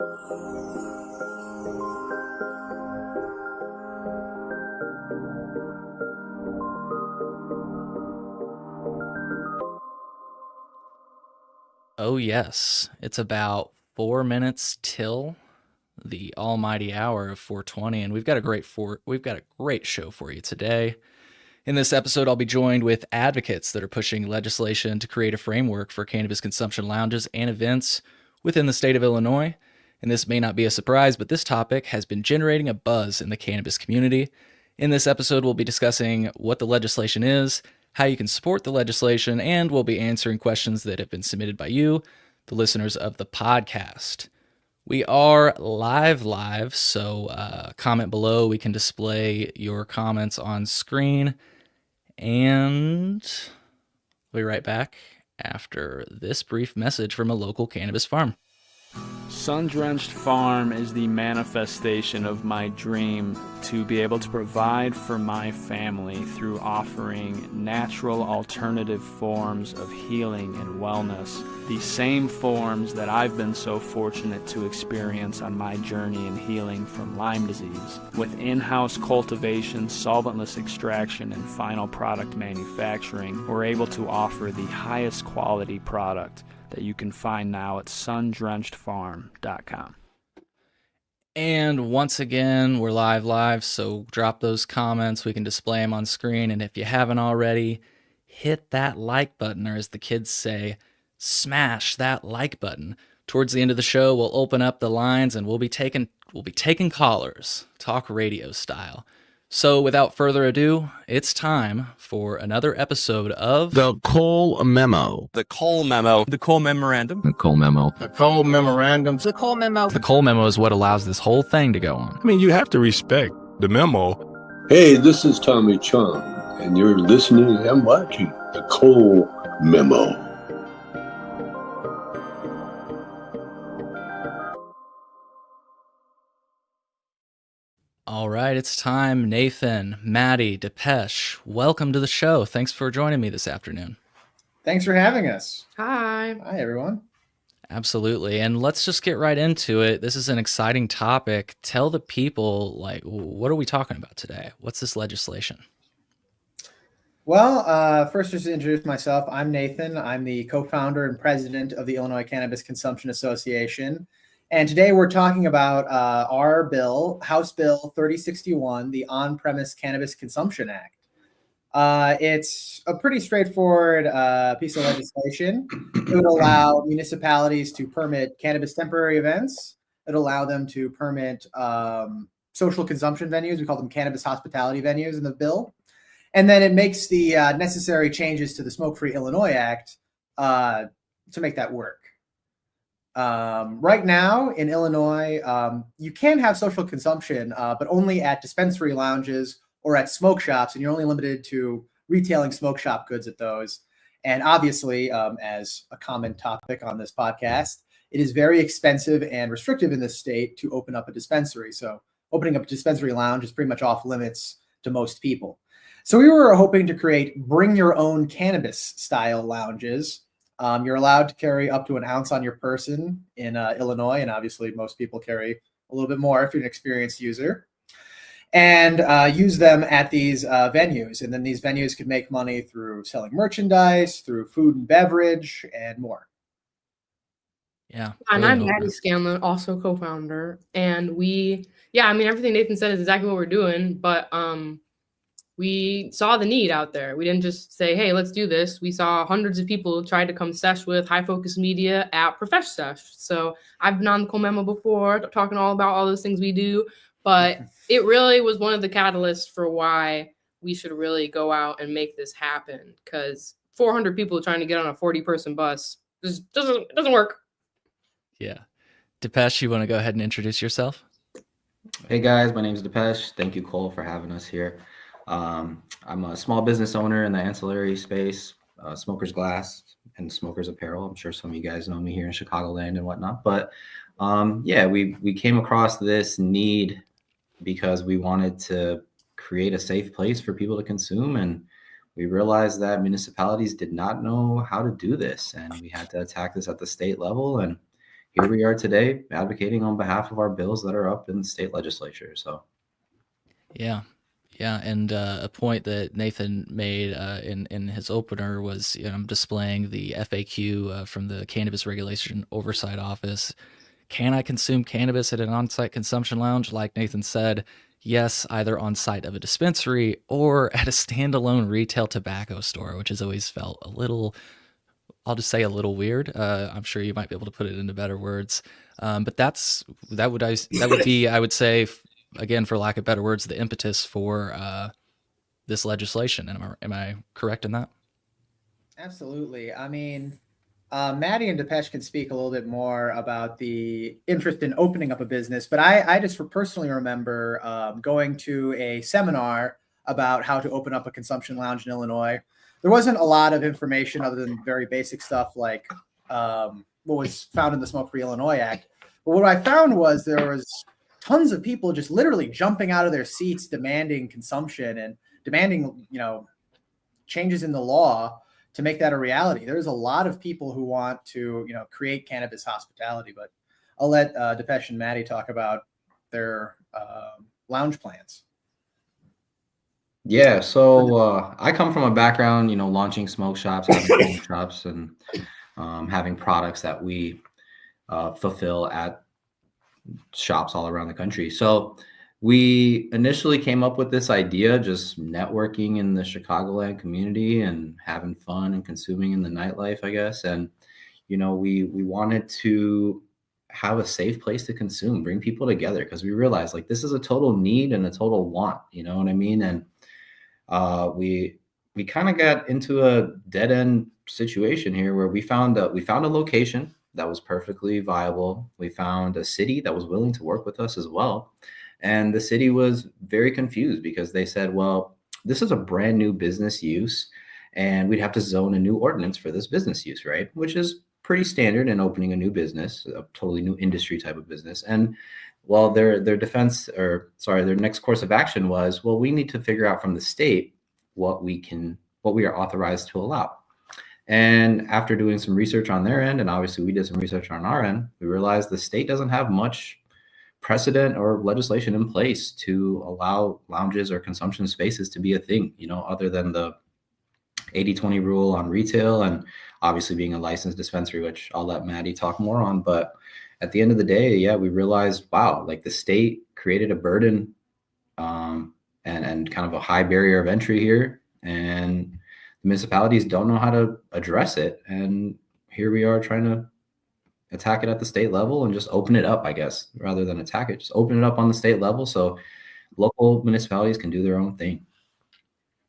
Oh yes, it's about 4 minutes till the almighty hour of 420, and we've got a great show for you today. In this episode, I'll be joined with advocates that are pushing legislation to create a framework for cannabis consumption lounges and events within the state of Illinois. And this may not be a surprise, but this topic has been generating a buzz in the cannabis community. In this episode, we'll be discussing what the legislation is, how you can support the legislation, and we'll be answering questions that have been submitted by you, the listeners of the podcast. We are live, so comment below. We can display your comments on screen. And we'll be right back after this brief message from a local cannabis farm. Sun-Drenched Farm is the manifestation of my dream to be able to provide for my family through offering natural alternative forms of healing and wellness, the same forms that I've been so fortunate to experience on my journey in healing from Lyme disease. With in-house cultivation, solventless extraction, and final product manufacturing, we're able to offer the highest quality product that you can find now at sundrenchedfarm.com. And once again, we're live, so drop those comments. We can display them on screen. And if you haven't already, hit that like button, or as the kids say, smash that like button. Towards the end of the show, we'll open up the lines and we'll be taking callers, talk radio style. So without further ado, it's time for another episode of The Cole Memo. The Cole Memo. The Cole Memorandum. The Cole Memo. The Cole Memorandum. The Cole Memo. The Cole Memo is what allows this whole thing to go on. I mean, you have to respect the memo. Hey, this is Tommy Chung, and you're listening and watching The Cole Memo. All right, it's time. Nathan, Maddie, Depeche, welcome to the show. Thanks for joining me this afternoon. Thanks for having us. Hi. Hi, everyone. Absolutely. And let's just get right into it. This is an exciting topic. Tell the people, what are we talking about today? What's this legislation? Well, first, just to introduce myself, I'm Nathan. I'm the co-founder and president of the Illinois Cannabis Consumption Association. And today we're talking about our bill, House Bill 3061, the On-Premise Cannabis Consumption Act. It's a pretty straightforward piece of legislation. It would allow municipalities to permit cannabis temporary events. It would allow them to permit social consumption venues. We call them cannabis hospitality venues in the bill. And then it makes the necessary changes to the Smoke-Free Illinois Act to make that work. Right now in Illinois, you can have social consumption, but only at dispensary lounges or at smoke shops, and you're only limited to retailing smoke shop goods at those. And obviously, as a common topic on this podcast, it is very expensive and restrictive in this state to open up a dispensary. So opening up a dispensary lounge is pretty much off limits to most people. So we were hoping to create bring your own cannabis style lounges. You're allowed to carry up to an ounce on your person in Illinois, and obviously most people carry a little bit more if you're an experienced user, and use them at these venues. And then these venues could make money through selling merchandise, through food and beverage, and more. Yeah. And I'm Maddie Scanlon, also co-founder. And everything Nathan said is exactly what we're doing, but we saw the need out there. We didn't just say, hey, let's do this. We saw hundreds of people try to come sesh with High Focus Media at Profesh Sesh. So I've been on the Cole Memo before, talking all about all those things we do. But it really was one of the catalysts for why we should really go out and make this happen. Because 400 people trying to get on a 40-person bus just doesn't work. Yeah. Depeche, you want to go ahead and introduce yourself? Hey guys, my name is Depeche. Thank you, Cole, for having us here. I'm a small business owner in the ancillary space, Smoker's Glass and Smoker's Apparel. I'm sure some of you guys know me here in Chicagoland and whatnot. But we came across this need because we wanted to create a safe place for people to consume. And we realized that municipalities did not know how to do this. And we had to attack this at the state level. And here we are today advocating on behalf of our bills that are up in the state legislature. So Yeah. Yeah, and a point that Nathan made in his opener was, I'm displaying the FAQ from the Cannabis Regulation Oversight Office. Can I consume cannabis at an on-site consumption lounge? Like Nathan said, yes, either on site of a dispensary or at a standalone retail tobacco store, which has always felt a little, I'll just say a little weird. I'm sure you might be able to put it into better words. But that would be, I would say, again, for lack of better words, the impetus for this legislation. Am I correct in that? Absolutely. I mean, Maddie and Depeche can speak a little bit more about the interest in opening up a business, but I just personally remember going to a seminar about how to open up a consumption lounge in Illinois. There wasn't a lot of information other than very basic stuff like what was found in the Smoke Free Illinois Act. But what I found was there was tons of people just literally jumping out of their seats, demanding consumption and demanding, changes in the law to make that a reality. There's a lot of people who want to, create cannabis hospitality, but I'll let Depeche and Maddie talk about their lounge plans. yeah, so I come from a background, launching smoke shops, having smoke shops, and having products that we fulfill at shops all around the country. So we initially came up with this idea, just networking in the Chicagoland community and having fun and consuming in the nightlife, I guess. And, we wanted to have a safe place to consume, bring people together, because we realized like this is a total need and a total want, you know what I mean? And we kind of got into a dead end situation here where we found a location that was perfectly viable. We found a city that was willing to work with us as well. And the city was very confused because they said, well, this is a brand new business use and we'd have to zone a new ordinance for this business use, right? Which is pretty standard in opening a new business, a totally new industry type of business. And well, their next course of action was, well, we need to figure out from the state what we are authorized to allow. And after doing some research on their end, and obviously we did some research on our end, we realized the state doesn't have much precedent or legislation in place to allow lounges or consumption spaces to be a thing, other than the 80-20 rule on retail and obviously being a licensed dispensary, which I'll let Maddie talk more on. But at the end of the day, yeah, we realized, wow, like the state created a burden and kind of a high barrier of entry here. And the municipalities don't know how to address it. And here we are trying to attack it at the state level and just open it up, I guess, rather than attack it. Just open it up on the state level so local municipalities can do their own thing.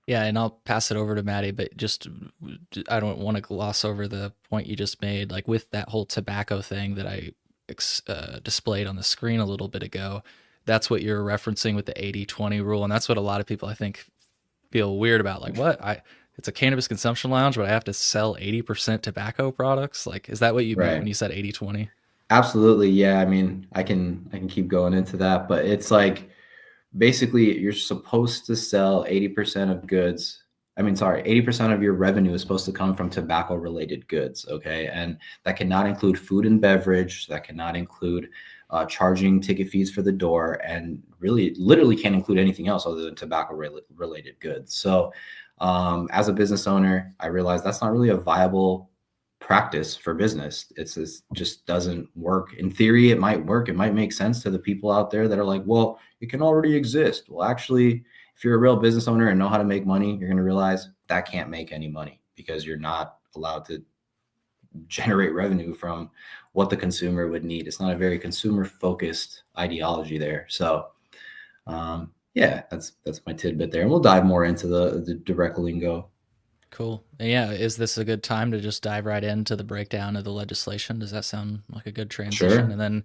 Yeah, and I'll pass it over to Maddie, but I don't want to gloss over the point you just made. Like with that whole tobacco thing that I displayed on the screen a little bit ago, that's what you're referencing with the 80-20 rule. And that's what a lot of people, I think, feel weird about. Like, what? It's a cannabis consumption lounge, but I have to sell 80% tobacco products. Like, is that what you meant when you said 80-20? Absolutely. Yeah. I mean, I can keep going into that, but it's like, basically you're supposed to sell 80% of goods. 80% of your revenue is supposed to come from tobacco related goods. Okay. And that cannot include food and beverage. That cannot include charging ticket fees for the door, and literally can't include anything else other than tobacco related goods. So as a business owner, I realized that's not really a viable practice for business. It just doesn't work. In theory, it might work. It might make sense to the people out there that are like, well, it can already exist. Well, actually, if you're a real business owner and know how to make money, you're going to realize that can't make any money because you're not allowed to generate revenue from what the consumer would need. It's not a very consumer focused ideology there. So yeah, that's my tidbit there. And we'll dive more into the direct lingo. Cool. Yeah. Is this a good time to just dive right into the breakdown of the legislation? Does that sound like a good transition? Sure. And then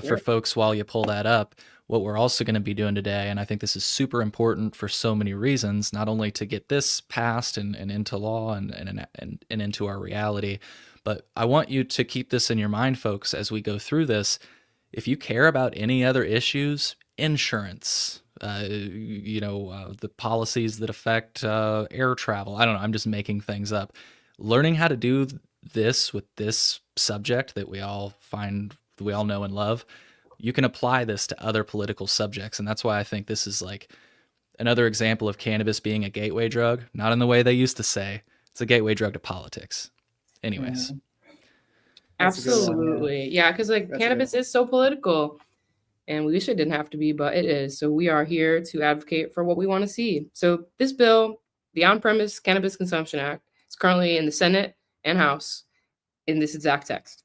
for folks, while you pull that up, what we're also going to be doing today, and I think this is super important for so many reasons, not only to get this passed and into law and into our reality, but I want you to keep this in your mind, folks, as we go through this. If you care about any other issues, insurance, the policies that affect air travel. I don't know. I'm just making things up. Learning how to do this with this subject that we all find we all know and love. You can apply this to other political subjects. And that's why I think this is like another example of cannabis being a gateway drug, not in the way they used to say. It's a gateway drug to politics. Anyways. That's a good one, yeah. Absolutely. Yeah, because like That's a cannabis good is so political. And we wish it didn't have to be, but it is. So we are here to advocate for what we want to see. So this bill, the On-Premise Cannabis Consumption Act, is currently in the Senate and House in this exact text.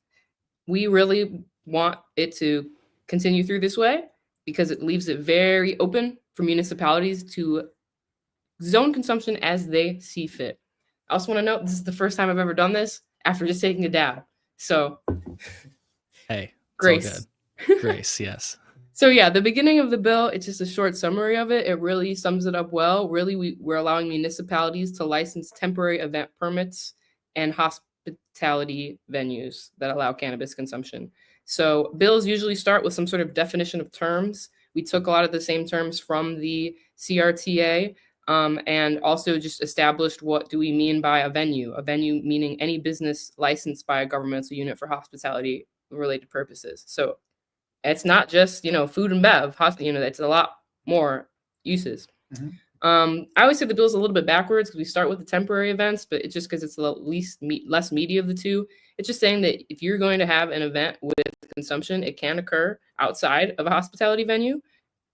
We really want it to continue through this way because it leaves it very open for municipalities to zone consumption as they see fit. I also want to note this is the first time I've ever done this after just taking a dab. So, Hey, grace. It's all good. Grace, yes. So yeah, the beginning of the bill, it's just a short summary of it. It really sums it up well. Really, we're allowing municipalities to license temporary event permits and hospitality venues that allow cannabis consumption. So bills usually start with some sort of definition of terms. We took a lot of the same terms from the CRTA, and also just established what do we mean by a venue. A venue meaning any business licensed by a governmental unit for hospitality related purposes. So it's not just, food and bev, it's a lot more uses. Mhm. I always say the bill's a little bit backwards because we start with the temporary events, but it's just because it's the less meaty of the two. It's just saying that if you're going to have an event with consumption, it can occur outside of a hospitality venue.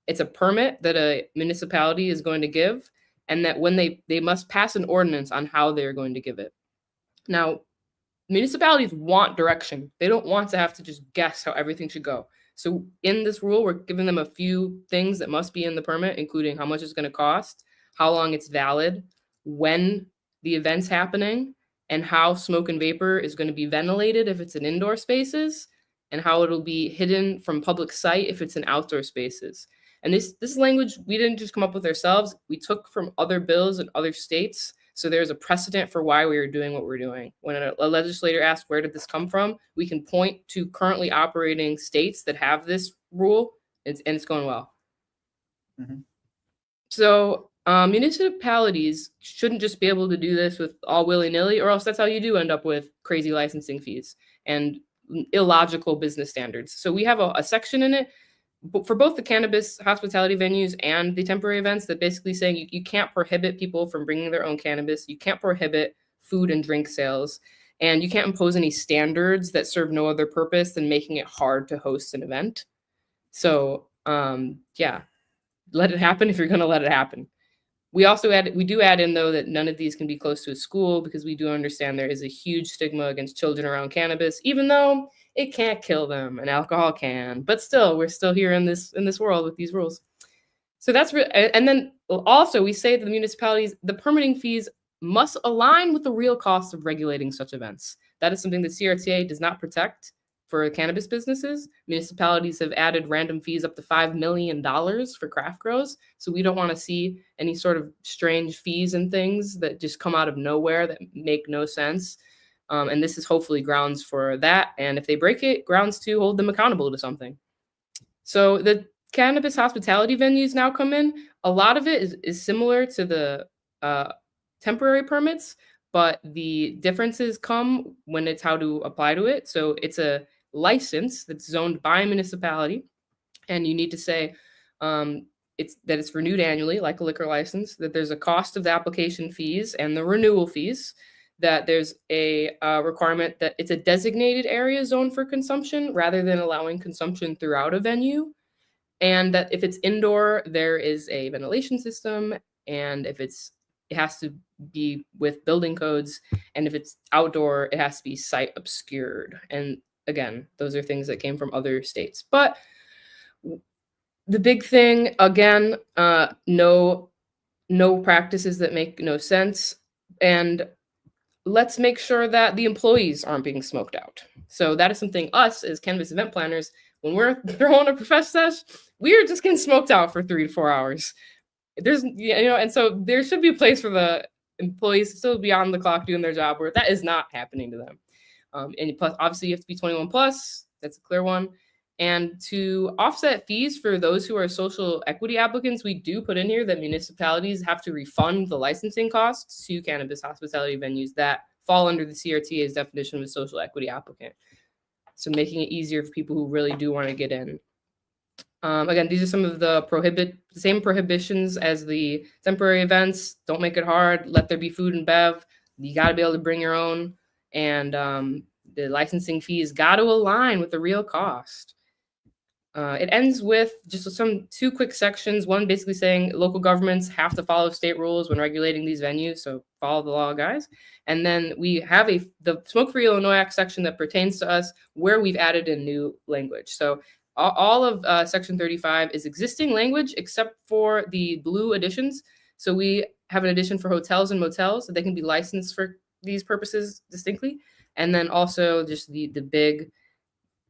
It's a permit that a municipality is going to give, and that when they must pass an ordinance on how they're going to give it. Now, municipalities want direction. They don't want to have to just guess how everything should go. So in this rule, we're giving them a few things that must be in the permit, including how much it's going to cost, how long it's valid, when the event's happening, and how smoke and vapor is going to be ventilated if it's in indoor spaces, and how it'll be hidden from public sight if it's in outdoor spaces. And this language, we didn't just come up with ourselves. We took from other bills in other states. So there's a precedent for why we are doing what we're doing. When a legislator asks, where did this come from? We can point to currently operating states that have this rule, and it's going well. Mhm. So municipalities shouldn't just be able to do this with all willy-nilly, or else that's how you do end up with crazy licensing fees and illogical business standards. So we have a section in it for both the cannabis hospitality venues and the temporary events that basically saying you can't prohibit people from bringing their own cannabis. You can't prohibit food and drink sales, and you can't impose any standards that serve no other purpose than making it hard to host an event. So yeah, let it happen if you're going to let it happen. We do add in though that none of these can be close to a school because we do understand there is a huge stigma against children around cannabis, even though it can't kill them and alcohol can. But still, we're still here in this world with these rules. So that's and then also we say to the municipalities, the permitting fees must align with the real cost of regulating such events. That is something the CRTA does not protect for cannabis businesses. Municipalities have added random fees up to $5 million for craft grows. So we don't want to see any sort of strange fees and things that just come out of nowhere that make no sense. And this is hopefully grounds for that. And if they break it, grounds to hold them accountable to something. So the cannabis hospitality venues now come in. A lot of it is similar to the temporary permits, but the differences come when it's how to apply to it. So it's a license that's zoned by a municipality, and you need to say it's renewed annually, like a liquor license, that there's a cost of the application fees and the renewal fees, that there's a requirement that it's a designated area zone for consumption rather than allowing consumption throughout a venue, and that if it's indoor, there is a ventilation system, and if it has to be with building codes, and if it's outdoor, it has to be site obscured. And again, those are things that came from other states. But the big thing, again, no practices that make no sense. And let's make sure that the employees aren't being smoked out. So that is something us as cannabis event planners, when we're throwing a profess sesh, we're just getting smoked out for 3 to 4 hours. And so there should be a place for the employees to still be on the clock doing their job where that is not happening to them. And plus, obviously, you have to be 21 plus. That's a clear one. And to offset fees for those who are social equity applicants, we do put in here that municipalities have to refund the licensing costs to cannabis hospitality venues that fall under the CRTA's definition of a social equity applicant. So making it easier for people who really do want to get in. Again, these are some of the same prohibitions as the temporary events. Don't make it hard. Let there be food and bev. You got to be able to bring your own. And the licensing fees got to align with the real cost. It ends with just two quick sections. One basically saying local governments have to follow state rules when regulating these venues. So follow the law, guys. And then we have the Smoke Free Illinois Act section that pertains to us, where we've added in new language. So all of Section 35 is existing language except for the blue additions. So we have an addition for hotels and motels that they can be licensed for these purposes distinctly. And then also just the big,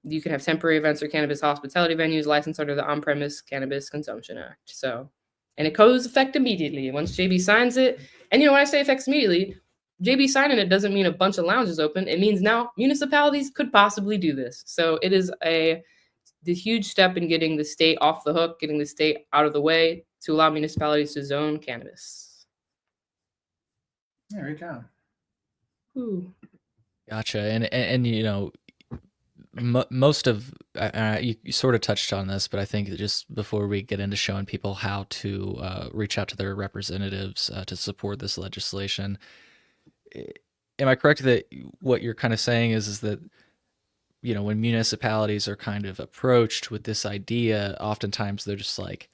you can have temporary events or cannabis hospitality venues licensed under the On-Premise Cannabis Consumption Act. So, and it goes effect immediately once JB signs it. And when I say effects immediately, JB signing it doesn't mean a bunch of lounges open. It means now municipalities could possibly do this. So it is the huge step in getting the state off the hook, getting the state out of the way to allow municipalities to zone cannabis. Yeah, great job. Ooh. Gotcha. And most of you sort of touched on this, but I think that just before we get into showing people how to reach out to their representatives to support this legislation, am I correct that what you're kind of saying is that when municipalities are kind of approached with this idea, oftentimes they're just like,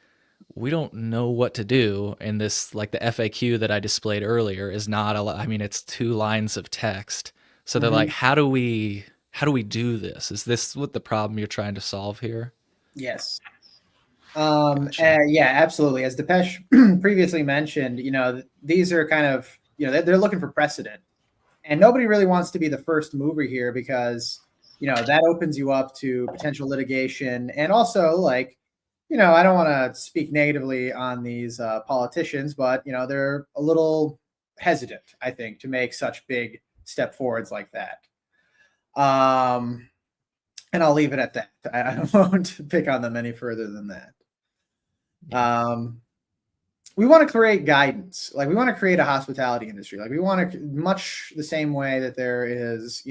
we don't know what to do. And this, like the FAQ that I displayed earlier, is not it's 2 lines of text. So they're like, how do we do this? Is this what the problem you're trying to solve here? Yes. Gotcha. Yeah, absolutely. As Depeche previously mentioned, these are kind of, they're looking for precedent, and nobody really wants to be the first mover here because, that opens you up to potential litigation. And also, I don't want to speak negatively on these politicians, but, they're a little hesitant, I think, to make such big step forwards like that. And I'll leave it at that. I won't pick on them any further than that. We want to create guidance. We want to create a hospitality industry. We want to, much the same way that there is,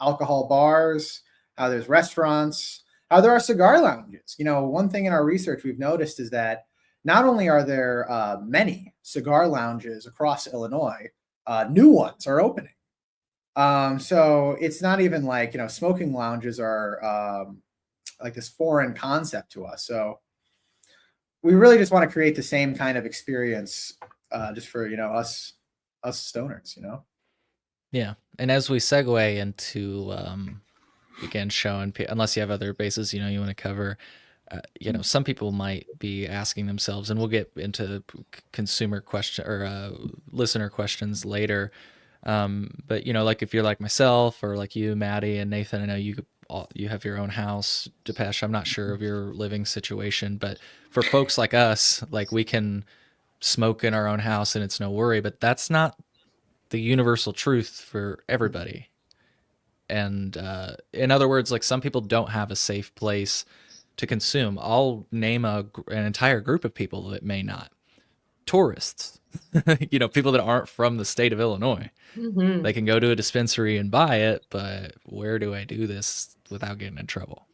alcohol bars, how there's restaurants, how there are cigar lounges. One thing in our research we've noticed is that not only are there many cigar lounges across Illinois, new ones are opening. So it's not even like, smoking lounges are like this foreign concept to us. So we really just want to create the same kind of experience just for, us stoners, Yeah. And as we segue into, again, showing, unless you have other bases, you want to cover, some people might be asking themselves, and we'll get into consumer question or listener questions later. But like if you're like myself or like you, Maddie, and Nathan, I know you have your own house. Depeche, I'm not sure of your living situation, but for folks like us, we can smoke in our own house and it's no worry, but that's not the universal truth for everybody. And in other words, some people don't have a safe place to consume. I'll name an entire group of people that may not. Tourists, people that aren't from the state of Illinois. Mm-hmm. They can go to a dispensary and buy it, but where do I do this without getting in trouble?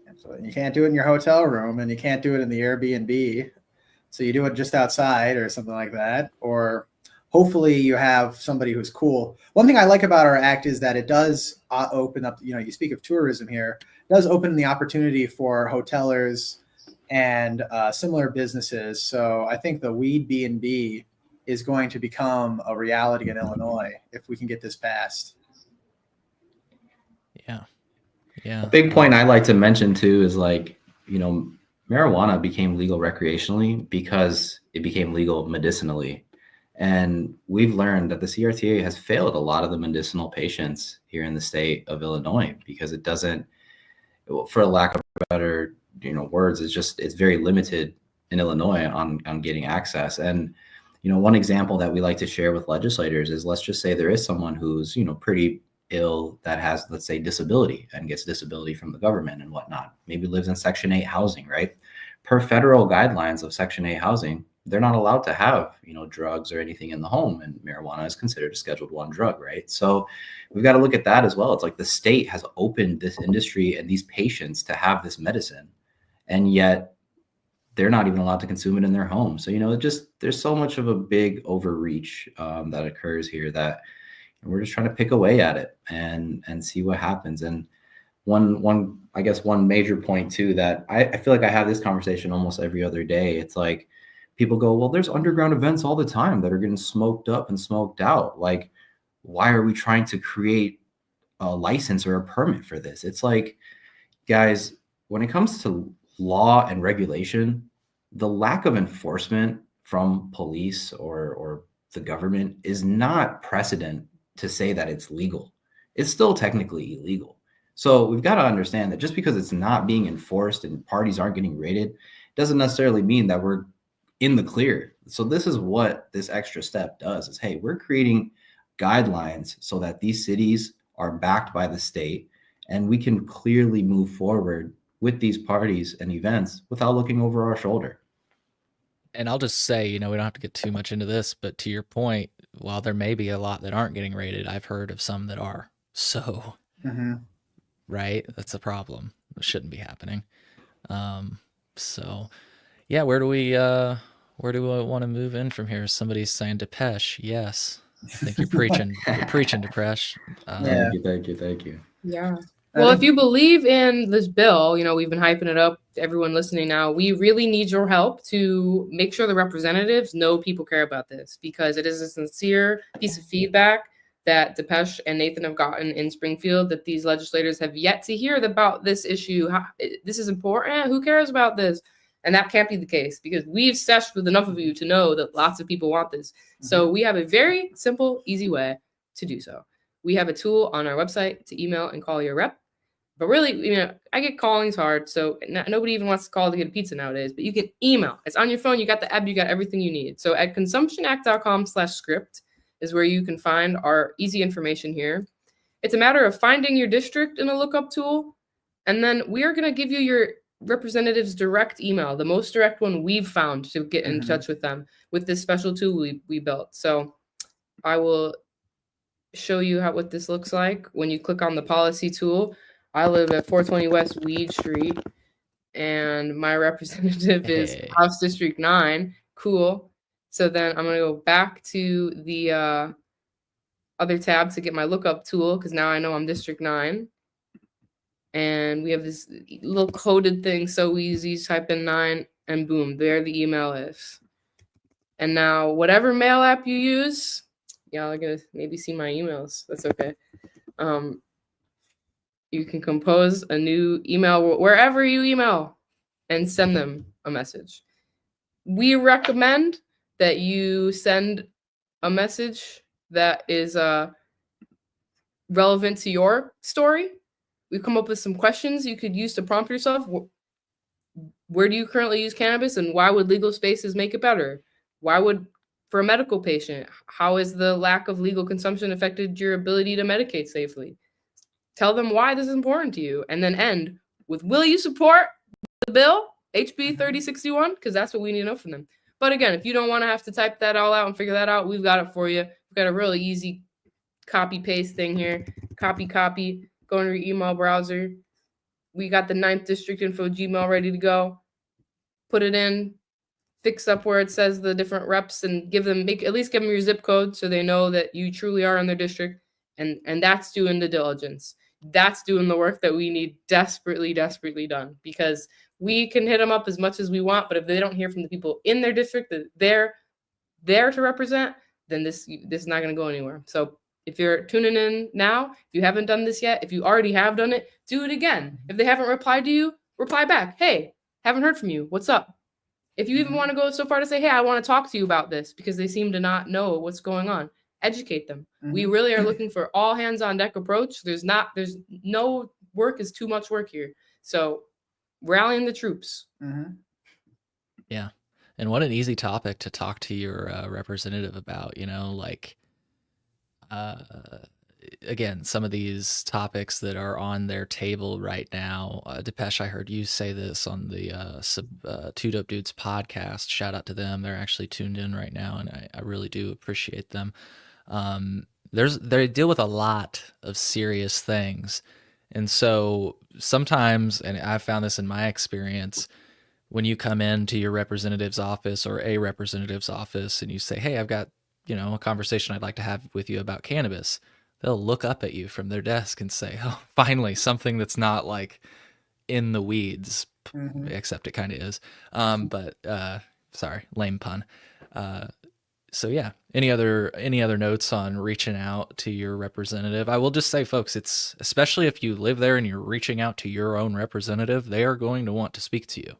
Absolutely. You can't do it in your hotel room, and you can't do it in the Airbnb. So you do it just outside or something like that, or hopefully you have somebody who's cool. One thing I like about our act is that it does open up, you speak of tourism here, it does open the opportunity for hotelers and similar businesses. So I think the Weed B&B is going to become a reality in Illinois if we can get this passed. Yeah. Yeah. A big point I like to mention too is marijuana became legal recreationally because it became legal medicinally. And we've learned that the CRTA has failed a lot of the medicinal patients here in the state of Illinois because it doesn't, for lack of better, words, it's very limited in Illinois on getting access. And, one example that we like to share with legislators is, let's just say there is someone who's, pretty ill that has, let's say, disability and gets disability from the government and whatnot, maybe lives in Section 8 housing, right? Per federal guidelines of Section 8 housing, they're not allowed to have, drugs or anything in the home, and marijuana is considered a Scheduled I drug, right? So we've got to look at that as well. It's like the state has opened this industry and these patients to have this medicine, and yet they're not even allowed to consume it in their home. So, there's so much of a big overreach that occurs here that we're just trying to pick away at it and see what happens. And one major point too, that I feel like I have this conversation almost every other day. It's like people go, well, there's underground events all the time that are getting smoked up and smoked out. Like, why are we trying to create a license or a permit for this? It's like, guys, when it comes to law and regulation, the lack of enforcement from police or the government is not precedent to say that it's legal. It's still technically illegal. So we've got to understand that just because it's not being enforced and parties aren't getting raided doesn't necessarily mean that we're in the clear. So this is what this extra step does is, hey, we're creating guidelines so that these cities are backed by the state and we can clearly move forward with these parties and events without looking over our shoulder. And I'll just say, we don't have to get too much into this, but to your point, while there may be a lot that aren't getting rated, I've heard of some that are. So, right, that's a problem. It shouldn't be happening. So, yeah, where do we want to move in from here? Somebody's saying Depeche. Yes, I think you're preaching. You're preaching, Depeche. Thank you. Yeah. Well, if you believe in this bill, we've been hyping it up to everyone listening now. We really need your help to make sure the representatives know people care about this, because it is a sincere piece of feedback that Depeche and Nathan have gotten in Springfield, that these legislators have yet to hear about this issue. This is important. Who cares about this? And that can't be the case, because we've seshed with enough of you to know that lots of people want this. So we have a very simple, easy way to do so. We have a tool on our website to email and call your rep. But really, I get callings hard, so nobody even wants to call to get a pizza nowadays. But you can email. It's on your phone. You got the app. You got everything you need. So at consumptionact.com/script is where you can find our easy information here. It's a matter of finding your district in a lookup tool, and then we are going to give you your representative's direct email, the most direct one we've found to get in touch with them with this special tool we built. So I will show you what this looks like when you click on the policy tool. I live at 420 West Weed Street, and my representative is House District 9. Cool. So then I'm going to go back to the other tab to get my lookup tool, because now I know I'm District 9. And we have this little coded thing, so easy. Type in 9, and boom, there the email is. And now whatever mail app you use, y'all are going to maybe see my emails. That's okay. You can compose a new email wherever you email and send them a message. We recommend that you send a message that is relevant to your story. We've come up with some questions you could use to prompt yourself. Where do you currently use cannabis, and why would legal spaces make it better? For a medical patient, how has the lack of legal consumption affected your ability to medicate safely? Tell them why this is important to you, and then end with, will you support the bill, HB 3061? Because that's what we need to know from them. But again, if you don't want to have to type that all out and figure that out, we've got it for you. We've got a really easy copy-paste thing here. Copy, go into your email browser. We got the 9th District info Gmail ready to go. Put it in, fix up where it says the different reps, and at least give them your zip code so they know that you truly are in their district. And that's doing the diligence. That's doing the work that we need desperately done, because we can hit them up as much as we want, but if they don't hear from the people in their district that they're there to represent, then this is not going to go anywhere. So if you're tuning in now, if you haven't done this yet, if you already have done it, do it again. If they haven't replied to you, reply back. Hey, haven't heard from you. What's up? If you even want to go so far to say, hey, I want to talk to you about this, because they seem to not know what's going on, educate them. We really are looking for all hands on deck approach. There's no work is too much work here. So rallying the troops. Yeah. And what an easy topic to talk to your representative about, again, some of these topics that are on their table right now. Depeche, I heard you say this on the Two Dope Dudes podcast. Shout out to them. They're actually tuned in right now, and I really do appreciate them. They deal with a lot of serious things. And so sometimes, and I've found this in my experience, when you come into your representative's office or a representative's office and you say, hey, I've got, a conversation I'd like to have with you about cannabis, they'll look up at you from their desk and say, oh, finally, something that's not like in the weeds, except it kind of is. But sorry, lame pun. So yeah, any other notes on reaching out to your representative? I will just say, folks, it's especially if you live there and you're reaching out to your own representative, they are going to want to speak to you,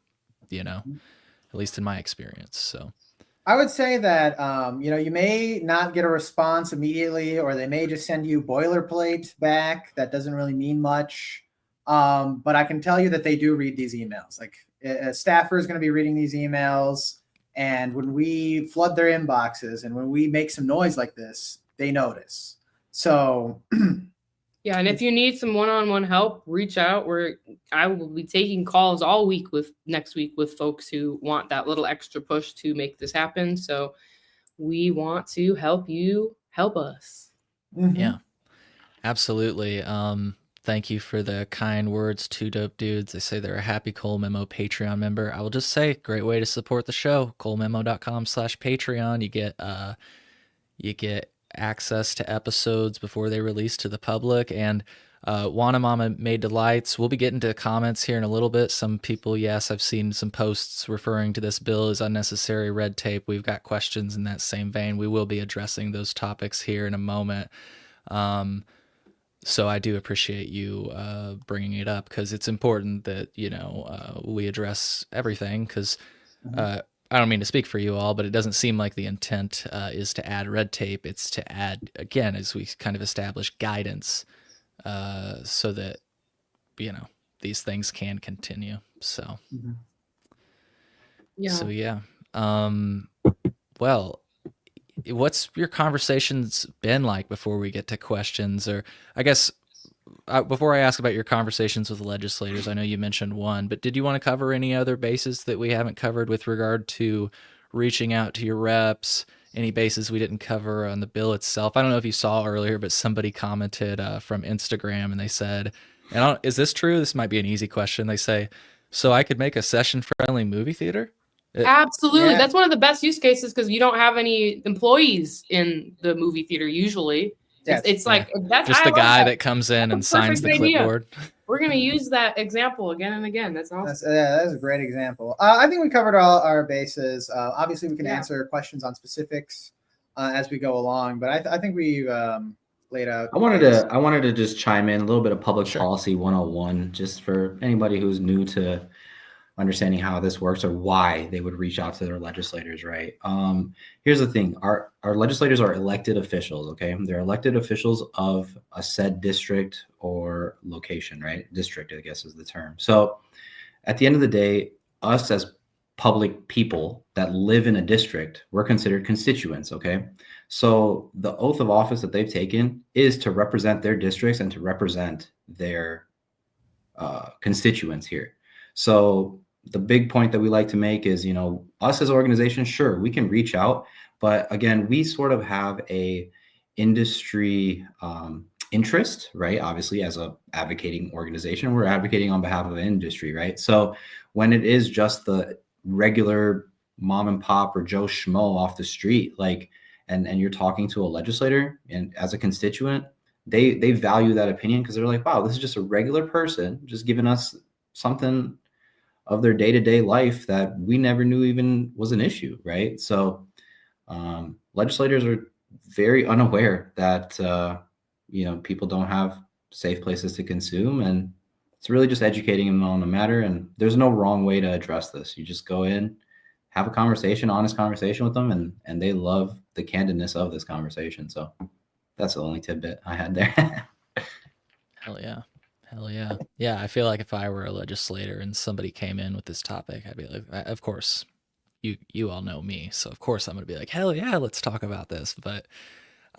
at least in my experience. So I would say that, you may not get a response immediately, or they may just send you boilerplate back. That doesn't really mean much. But I can tell you that they do read these emails. Like a staffer is going to be reading these emails. And when we flood their inboxes and when we make some noise like this, they notice. So yeah, and if you need some one-on-one help, reach out. I will be taking calls all week next week with folks who want that little extra push to make this happen. So we want to help you help us. Yeah, absolutely. Thank you for the kind words, Two Dope Dudes. They say they're a happy Cole Memo Patreon member. I will just say, great way to support the show. ColeMemo.com/Patreon. You get access to episodes before they release to the public. And Wanna Mama Made Delights. We'll be getting to comments here in a little bit. Some people, yes, I've seen some posts referring to this bill as unnecessary red tape. We've got questions in that same vein. We will be addressing those topics here in a moment. So I do appreciate you bringing it up, because it's important that, we address everything, because I don't mean to speak for you all, but it doesn't seem like the intent is to add red tape. It's to add, again, as we kind of establish, guidance so that, these things can continue. So, Yeah. So, yeah. Well, what's your conversations been like before we get to questions? Or I guess before I ask about your conversations with legislators, I know you mentioned one, but did you want to cover any other bases that we haven't covered with regard to reaching out to your reps? Any bases we didn't cover on the bill itself? I don't know if you saw earlier, but somebody commented from Instagram, and they said, is this true? This might be an easy question. They say, so I could make a session-friendly movie theater? Absolutely. Yeah. That's one of the best use cases, because you don't have any employees in the movie theater usually. Yes. It's like that's just the I love guy that. that comes in That's a and signs the perfect idea. clipboard. We're going to use that example again and again. That's awesome. That's a great example. I think we covered all our bases. Obviously, we can Yeah. answer questions on specifics as we go along, but I think we've laid out. I wanted to just chime in a little bit of public policy 101, just for anybody who's new to understanding how this works or why they would reach out to their legislators, right? Here's the thing. Our legislators are elected officials, okay? They're elected officials of a said district or location, right? District, I guess is the term. So at the end of the day, us as public people that live in a district, we're considered constituents, okay? So the oath of office that they've taken is to represent their districts and to represent their constituents here. So the big point that we like to make is, us as organizations, sure, we can reach out, but again, we sort of have a industry interest, right? Obviously, as a advocating organization, we're advocating on behalf of the industry, right? So when it is just the regular mom and pop or Joe Schmo off the street, and you're talking to a legislator and as a constituent, they value that opinion, because they're like, wow, this is just a regular person just giving us something of their day-to-day life that we never knew even was an issue, right? So legislators are very unaware that people don't have safe places to consume, and it's really just educating them on the matter. And there's no wrong way to address this. You just go in, have a conversation, honest conversation with them, and they love the candidness of this conversation. So that's the only tidbit I had there. Hell yeah. Yeah, I feel like if I were a legislator and somebody came in with this topic, I'd be like, of course, you all know me, so of course I'm going to be like, hell yeah, let's talk about this. But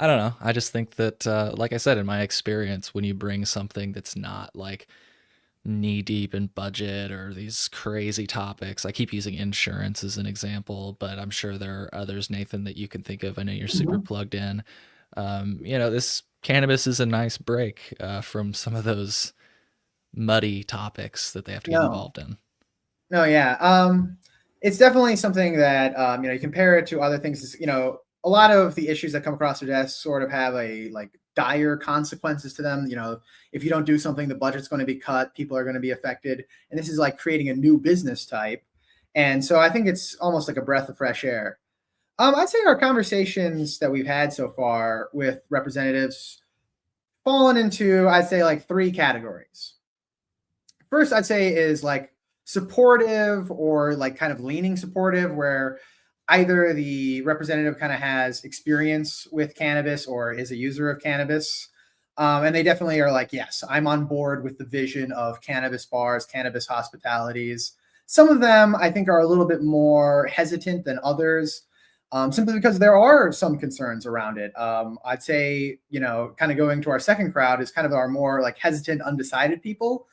I don't know. I just think that, like I said, in my experience, when you bring something that's not like knee deep in budget or these crazy topics, I keep using insurance as an example, but I'm sure there are others, Nathan, that you can think of. I know you're super plugged in. This cannabis is a nice break from some of those muddy topics that they have to get No, involved in. no, yeah. It's definitely something that you compare it to other things. A lot of the issues that come across your desk sort of have a like dire consequences to them. If you don't do something, the budget's going to be cut, people are going to be affected, and this is like creating a new business type. And so I think it's almost like a breath of fresh air. I'd say our conversations that we've had so far with representatives fallen into, I'd say, like three categories. First, I'd say is like supportive or like kind of leaning supportive, where either the representative kind of has experience with cannabis or is a user of cannabis. And they definitely are like, yes, I'm on board with the vision of cannabis bars, cannabis hospitalities. Some of them I think are a little bit more hesitant than others, simply because there are some concerns around it. I'd say, kind of going to our second crowd is kind of our more like hesitant, undecided people.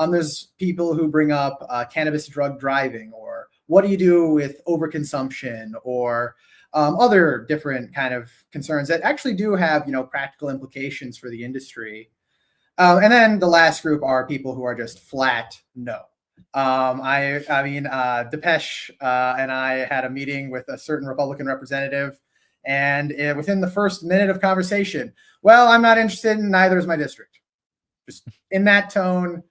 There's people who bring up cannabis drug driving, or what do you do with overconsumption, or other different kind of concerns that actually do have, practical implications for the industry. And then the last group are people who are just flat no. Depeche and I had a meeting with a certain Republican representative, and within the first minute of conversation, well, I'm not interested, and neither is my district. Just in that tone,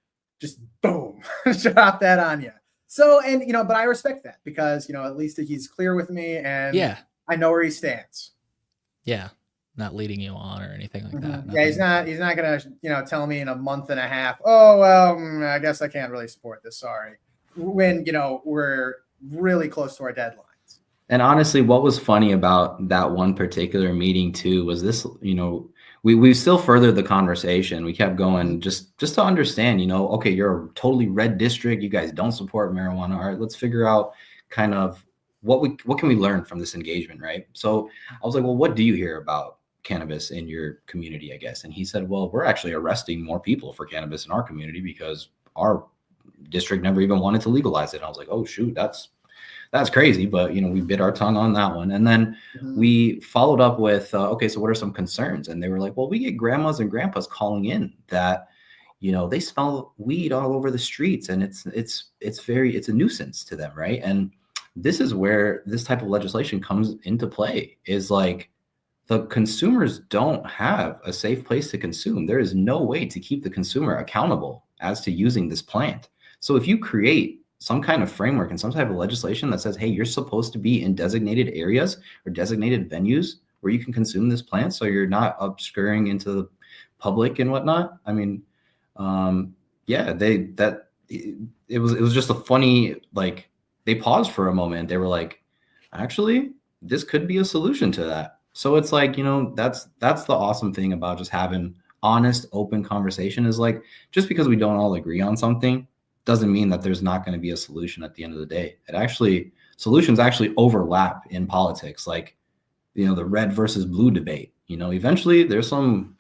just boom, drop that on you. So, and but I respect that because at least he's clear with me, and Yeah. I know where he stands. Yeah. Not leading you on or anything like that. Yeah, he's not gonna tell me in a month and a half, oh well, I guess I can't really support this, sorry, when we're really close to our deadlines. And honestly, what was funny about that one particular meeting too was this, we still furthered the conversation. We kept going just to understand, okay, you're a totally red district. You guys don't support marijuana. All right, let's figure out kind of what can we learn from this engagement, right? So I was like, well, what do you hear about cannabis in your community, I guess? And he said, well, we're actually arresting more people for cannabis in our community because our district never even wanted to legalize it. And I was like, oh shoot, that's crazy. But we bit our tongue on that one. And then we followed up with, okay, so what are some concerns? And they were like, well, we get grandmas and grandpas calling in that, they smell weed all over the streets, and it's a nuisance to them, right? And this is where this type of legislation comes into play, is like the consumers don't have a safe place to consume. There is no way to keep the consumer accountable as to using this plant. So if you create some kind of framework and some type of legislation that says, hey, you're supposed to be in designated areas or designated venues where you can consume this plant, so you're not obscuring into the public and whatnot. I mean, it was just a funny, like, they paused for a moment. They were like, actually, this could be a solution to that. So it's like, that's the awesome thing about just having honest, open conversation, is like, just because we don't all agree on something doesn't mean that there's not going to be a solution at the end of the day. Solutions actually overlap in politics, like, the red versus blue debate. Eventually there's some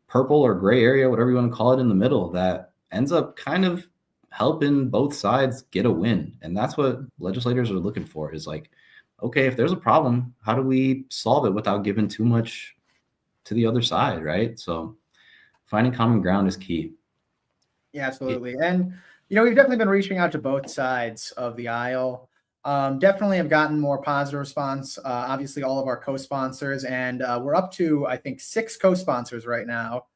purple or gray area, whatever you want to call it, in the middle that ends up kind of helping both sides get a win. And that's what legislators are looking for, is like, okay, if there's a problem, how do we solve it without giving too much to the other side, right? So finding common ground is key. Yeah, absolutely. And we've definitely been reaching out to both sides of the aisle. Definitely have gotten more positive response. Obviously, all of our co-sponsors, and we're up to, I think, 6 co-sponsors right now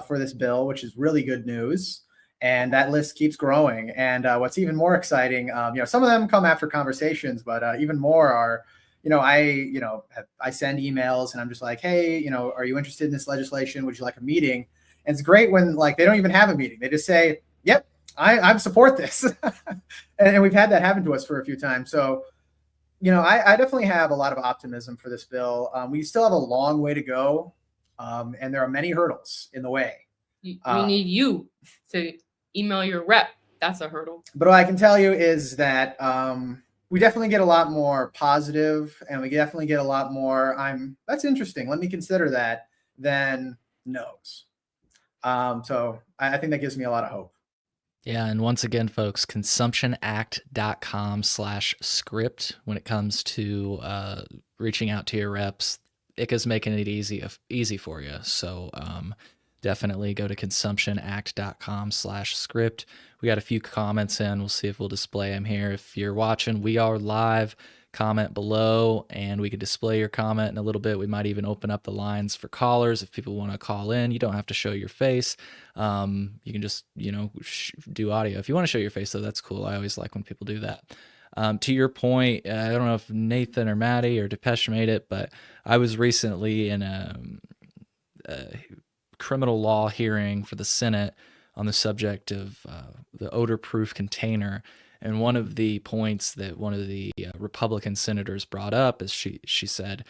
for this bill, which is really good news. And that list keeps growing. And what's even more exciting, some of them come after conversations, but even more are, I send emails and I'm just like, hey, are you interested in this legislation? Would you like a meeting? And it's great when like they don't even have a meeting. They just say, yep, I support this. and we've had that happen to us for a few times. So, I definitely have a lot of optimism for this bill. We still have a long way to go. And there are many hurdles in the way. We need you to email your rep. That's a hurdle. But what I can tell you is that we definitely get a lot more positive, and we definitely get a lot more that's interesting, let me consider that, than no's. So I think that gives me a lot of hope. Yeah, and once again, folks, consumptionact.com/script when it comes to reaching out to your reps. ICA's making it easy for you. So definitely go to consumptionact.com/script. We got a few comments in. We'll see if we'll display them here. If you're watching, we are live. Comment below and we can display your comment in a little bit. We might even open up the lines for callers if people want to call in. You don't have to show your face. You can just, do audio. If you want to show your face, though, that's cool. I always like when people do that. To your point, I don't know if Nathan or Maddie or Depeche made it, but I was recently in a criminal law hearing for the Senate on the subject of the odor-proof container. And one of the points that one of the Republican senators brought up is she said,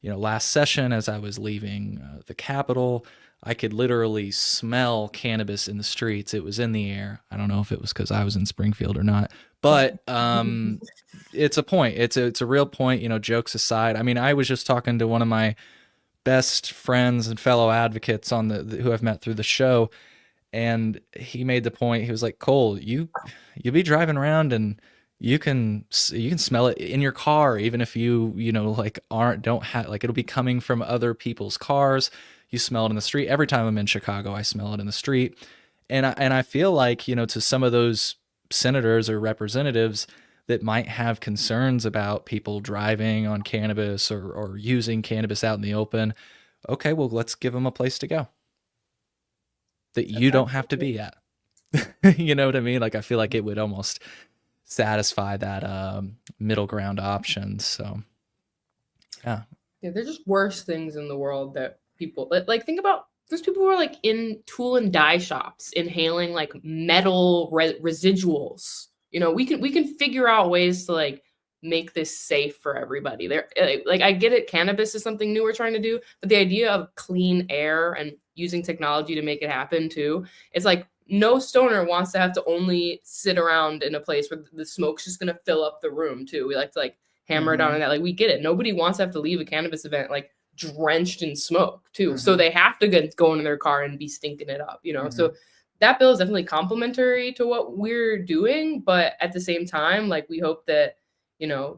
last session as I was leaving the Capitol, I could literally smell cannabis in the streets. It was in the air. I don't know if it was because I was in Springfield or not, but it's a point. It's a real point. Jokes aside. I mean, I was just talking to one of my best friends and fellow advocates who I've met through the show. And he made the point. He was like, Cole, you'll be driving around and you can smell it in your car, even if you don't have, like, it'll be coming from other people's cars. You smell it in the street. Every time I'm in Chicago, I smell it in the street. And I feel like, to some of those senators or representatives that might have concerns about people driving on cannabis or using cannabis out in the open. Okay, well, let's give them a place to go that you don't have to be at. You know what I mean? Like, I feel like it would almost satisfy that middle ground option. So, yeah. Yeah, there's just worse things in the world that people like. Think about there's people who are like in tool and die shops inhaling like metal residuals. We can figure out ways to like make this safe for everybody. There, like, I get it. Cannabis is something new we're trying to do, but the idea of clean air and using technology to make it happen too, it's like no stoner wants to have to only sit around in a place where the smoke's just going to fill up the room too. We like to like hammer down on that. Like, we get it. Nobody wants to have to leave a cannabis event like drenched in smoke too. So they have to go in their car and be stinking it up, So that bill is definitely complementary to what we're doing. But at the same time, like, we hope that,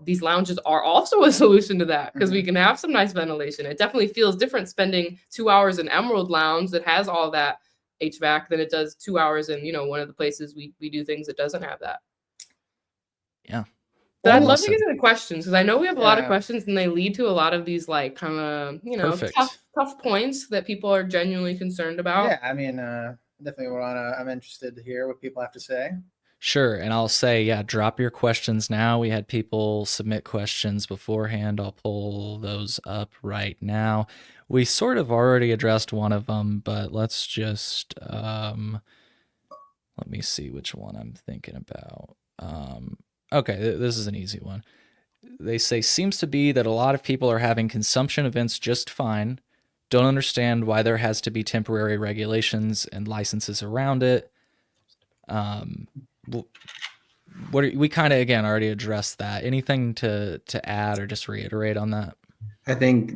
these lounges are also a solution to that, because we can have some nice ventilation. It definitely feels different spending 2 hours in Emerald Lounge that has all that HVAC than it does 2 hours in, one of the places we do things that doesn't have that. Yeah. But I'd love to get to the questions, because I know we have a lot of questions and they lead to a lot of these like kind of, tough points that people are genuinely concerned about. Yeah, I mean, definitely I'm interested to hear what people have to say. Sure. And I'll say, drop your questions now. We had people submit questions beforehand. I'll pull those up right now. We sort of already addressed one of them, but let's just, let me see which one I'm thinking about. Okay, this is an easy one. They say, seems to be that a lot of people are having consumption events just fine. Don't understand why there has to be temporary regulations and licenses around it. We kind of, again, already addressed that. Anything to add or just reiterate on that? I think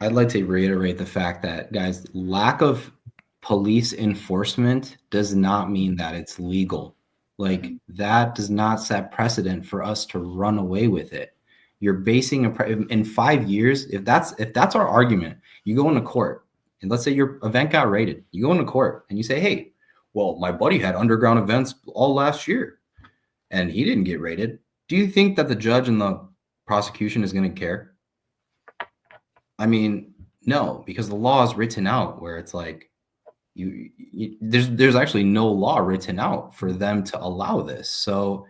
I'd like to reiterate the fact that, guys, lack of police enforcement does not mean that it's legal. Like, that does not set precedent for us to run away with it. You're basing in 5 years, if that's our argument, you go into court and let's say your event got raided. You go into court and you say, hey, well, my buddy had underground events all last year and he didn't get raided. Do you think that the judge and the prosecution is going to care? I mean, no, because the law is written out where it's like, there's actually no law written out for them to allow this. So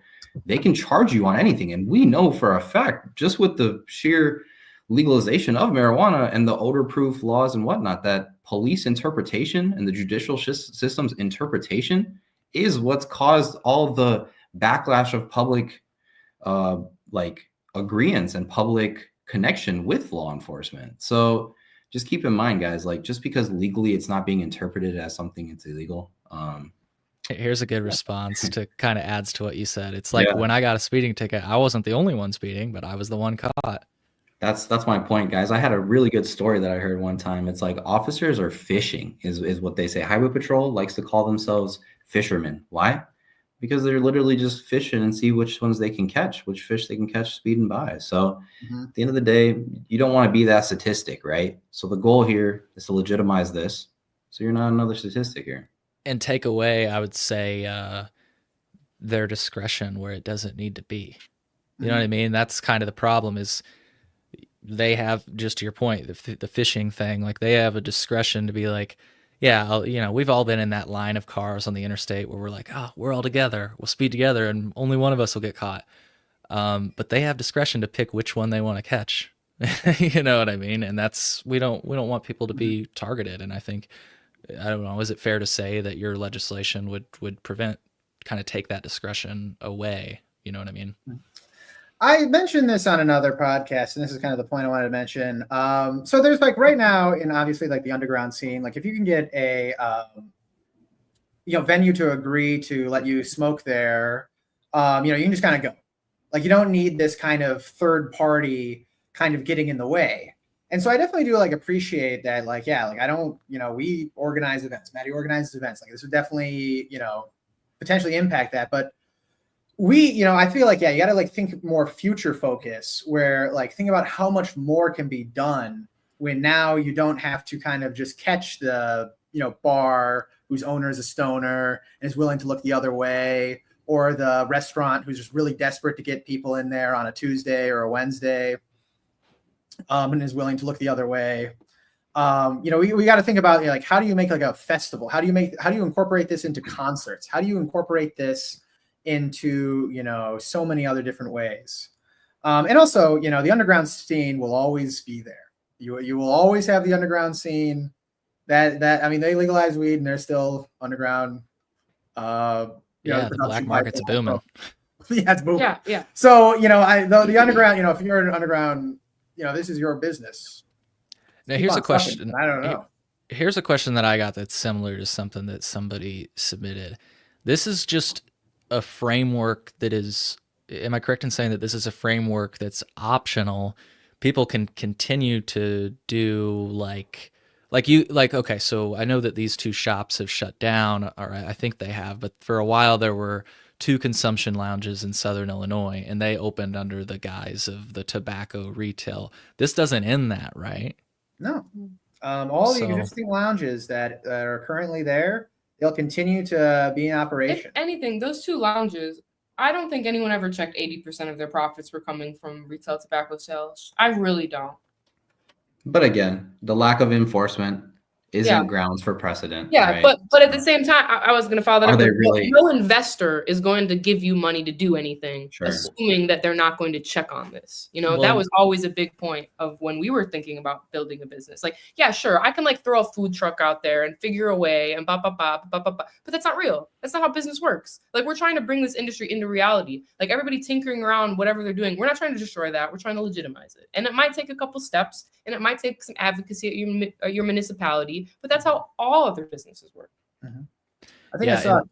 they can charge you on anything. And we know for a fact, just with the sheer legalization of marijuana and the odor-proof laws and whatnot, that police interpretation and the judicial system's interpretation is what's caused all the backlash of public agreeance and public connection with law enforcement. So just keep in mind, guys, like, just because legally it's not being interpreted as something it's illegal, Here's a good response to kind of adds to what you said. It's like Yeah. when I got a speeding ticket, I wasn't the only one speeding, but I was the one caught. That's my point, guys. I had a really good story that I heard one time. It's like officers are fishing, is what they say. Highway patrol likes to call themselves fishermen. Why? Because they're literally just fishing and see which ones they can catch, which fish they can catch speeding by. So at the end of the day, you don't want to be that statistic, right? So the goal here is to legitimize this, so you're not another statistic here. And take away, I would say, their discretion where it doesn't need to be. You know what I mean? That's kind of the problem is they have, just to your point, the fishing thing, like they have a discretion to be like, yeah, we've all been in that line of cars on the interstate where we're like, oh, we're all together, we'll speed together and only one of us will get caught. But they have discretion to pick which one they want to catch. You know what I mean? And we don't want people to be targeted. And I think, I don't know, is it fair to say that your legislation would prevent, kind of take that discretion away? You know what I mean? I mentioned this on another podcast, and this is kind of the point I wanted to mention. So there's like right now, in obviously like the underground scene, like if you can get a venue to agree to let you smoke there, you can just kind of go. Like you don't need this kind of third party kind of getting in the way. And so I definitely do like appreciate that. Like, yeah, like I don't, we organize events. Maddie organizes events. Like this would definitely, potentially impact that, but I feel like, yeah, you got to like think more future focus where like think about how much more can be done when now you don't have to kind of just catch the, bar whose owner is a stoner and is willing to look the other way, or the restaurant who's just really desperate to get people in there on a Tuesday or a Wednesday and is willing to look the other way. We got to think about like, how do you make like a festival? How do you incorporate this into concerts? How do you incorporate this into so many other different ways, and also the underground scene will always be there. You will always have the underground scene. That I mean, they legalize weed and they're still underground. The black market's booming. Yeah, it's booming. Yeah. So the underground. If you're in an underground, this is your business. Now here's a question. I don't know. Here's a question that I got that's similar to something that somebody submitted. This is just a framework that is, am I correct in saying that this is a framework that's optional? People can continue to do okay, so I know that these two shops have shut down, or I think they have, but for a while there were two consumption lounges in Southern Illinois, and they opened under the guise of the tobacco retail. This doesn't end that, right? No. All the existing lounges that are currently there, they'll continue to be in operation. If anything, those two lounges, I don't think anyone ever checked 80% of their profits were coming from retail tobacco sales. I really don't. But again, the lack of enforcement isn't grounds for precedent. Yeah, right? but at the same time, I was going to follow that Are up. they really? No investor is going to give you money to do anything, assuming that they're not going to check on this. That was always a big point of when we were thinking about building a business. Like, yeah, sure, I can like throw a food truck out there and figure a way and but that's not real. That's not how business works. Like, we're trying to bring this industry into reality. Like, everybody tinkering around whatever they're doing, we're not trying to destroy that. We're trying to legitimize it, and it might take a couple steps, and it might take some advocacy at your municipality, but that's how all other businesses work. Mm-hmm. I think I saw it.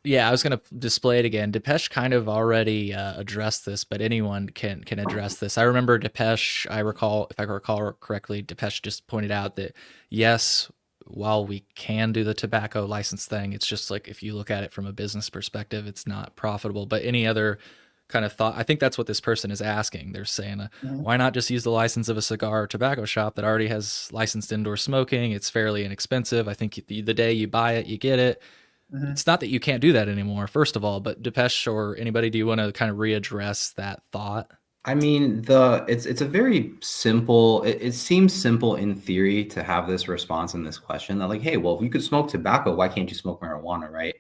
Yeah, I was going to display it again. Depeche kind of already addressed this, but anyone can address this. I remember Depeche, if I recall correctly, Depeche just pointed out that, yes, while we can do the tobacco license thing, it's just like, if you look at it from a business perspective, it's not profitable. But any other kind of thought, I think that's what this person is asking. They're saying, why not just use the license of a cigar or tobacco shop that already has licensed indoor smoking? It's fairly inexpensive. I think the day you buy it, you get it. Mm-hmm. It's not that you can't do that anymore, first of all, but Depeche or anybody, do you want to kind of readdress that thought? I mean, it's a very simple, it seems simple in theory to have this response in this question that like, hey, well, if you could smoke tobacco, why can't you smoke marijuana, right?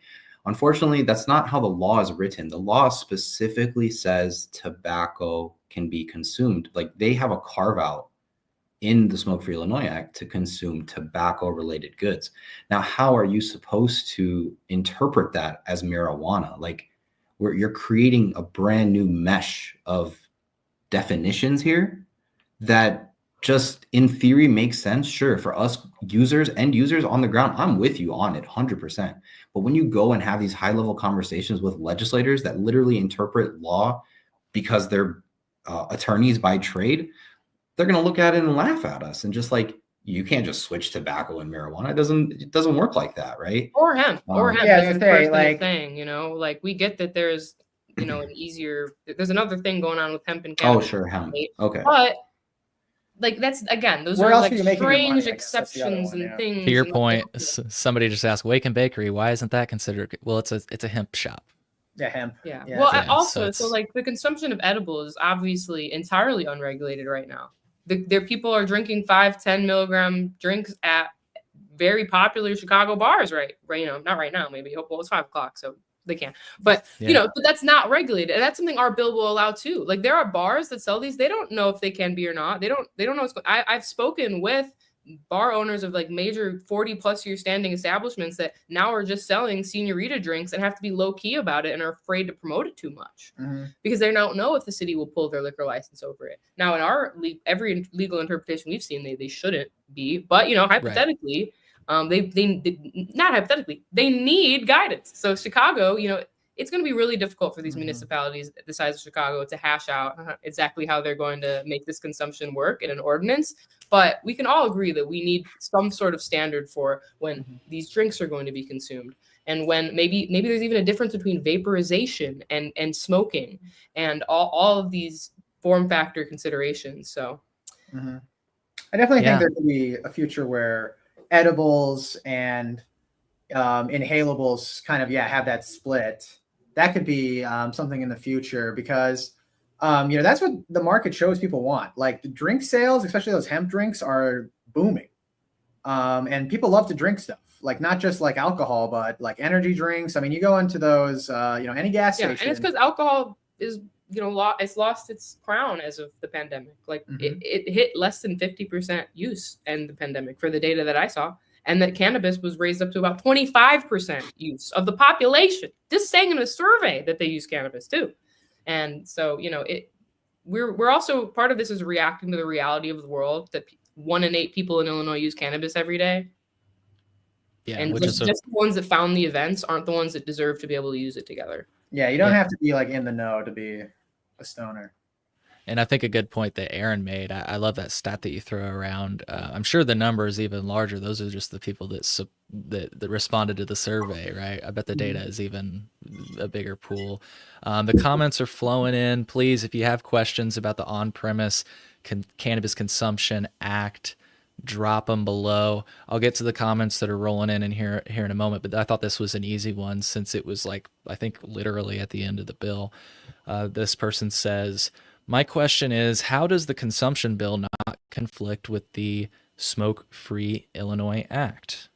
Unfortunately, that's not how the law is written. The law specifically says tobacco can be consumed. Like, they have a carve out in the Smoke Free Illinois Act to consume tobacco related goods. Now, how are you supposed to interpret that as marijuana? Like, where you're creating a brand new mesh of definitions here that just in theory makes sense. Sure, for us users, end users on the ground, I'm with you on it 100%. But when you go and have these high level conversations with legislators that literally interpret law because they're attorneys by trade, they're going to look at it and laugh at us and just like, you can't just switch tobacco and marijuana. It doesn't work like that, right? Or hemp, Yeah, I as was this gonna say, person like- is saying, you know, like we get that there's, you know, there's another thing going on with hemp and Oh, cannabis. sure, hemp. Right? Okay. But like that's again, those Where are else like are you making your money, strange I guess? That's the other exceptions one, and yeah. things. To your and point, like, somebody just asked Wake and Bakery, why isn't that considered? Well, it's a hemp shop. Yeah, hemp. yeah. Yeah, Well, it's- Yeah, also, so so like the consumption of edibles is obviously entirely unregulated right now. There people are drinking 5-10 milligram drinks at very popular Chicago bars, right? You know, not right now, maybe. Well, it's 5 o'clock, so they can't. But Yeah. you know, but that's not regulated, and that's something our bill will allow too. Like there are bars that sell these; they don't know if they can be or not. They don't know what's going. I've spoken with bar owners of like major 40+ year standing establishments that now are just selling señorita drinks and have to be low key about it and are afraid to promote it too much because they don't know if the city will pull their liquor license over it. Now, in our every legal interpretation we've seen, they shouldn't be, but you know, hypothetically, they not hypothetically, they need guidance. So Chicago, you know, it's going to be really difficult for these municipalities the size of Chicago to hash out exactly how they're going to make this consumption work in an ordinance. But we can all agree that we need some sort of standard for when these drinks are going to be consumed, and when maybe there's even a difference between vaporization and smoking, and all of these form factor considerations. So, I definitely Yeah. think there could be a future where edibles and inhalables kind of have that split. That could be something in the future because you know, that's what the market shows people want. Like the drink sales, especially those hemp drinks, are booming, and people love to drink stuff. Like not just like alcohol, but like energy drinks. I mean, you go into those, you know, any gas yeah, station. and it's because alcohol is, you know, it's lost its crown as of the pandemic. Like it hit less than 50% use in the pandemic for the data that I saw, and that cannabis was raised up to about 25% use of the population. Just saying in a survey that they use cannabis too. And so, you know, we're also part of this is reacting to the reality of the world that 1 in 8 people in Illinois use cannabis every day. Yeah, And which just is the ones that found the events aren't the ones that deserve to be able to use it together. Yeah, you don't Yeah. have to be like in the know to be a stoner. And I think a good point that Aaron made, I love that stat that you throw around. I'm sure the number is even larger. Those are just the people that responded to the survey, right? I bet the data is even a bigger pool. The comments are flowing in. Please, if you have questions about the on-premise Cannabis Consumption Act, drop them below. I'll get to the comments that are rolling in here in a moment, but I thought this was an easy one since it was like, I think literally at the end of the bill. This person says, my question is, how does the consumption bill not conflict with the Smoke-Free Illinois Act?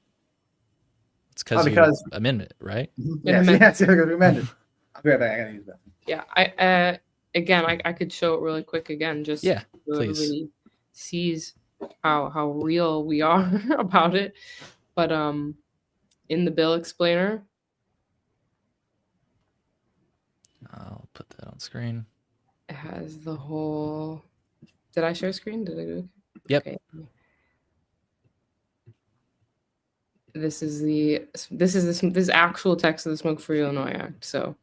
It's because you amended it, right? Yes, yes, we amended. I'll be right back. I gotta use that. Yeah, again, I could show it really quick again, just Yeah, so please. everybody sees how real we are about it. But in the bill explainer, I'll put that on screen. it has the whole. Did I share screen? Did I do? Yep. Okay. This is actual text of the Smoke-Free Illinois Act. So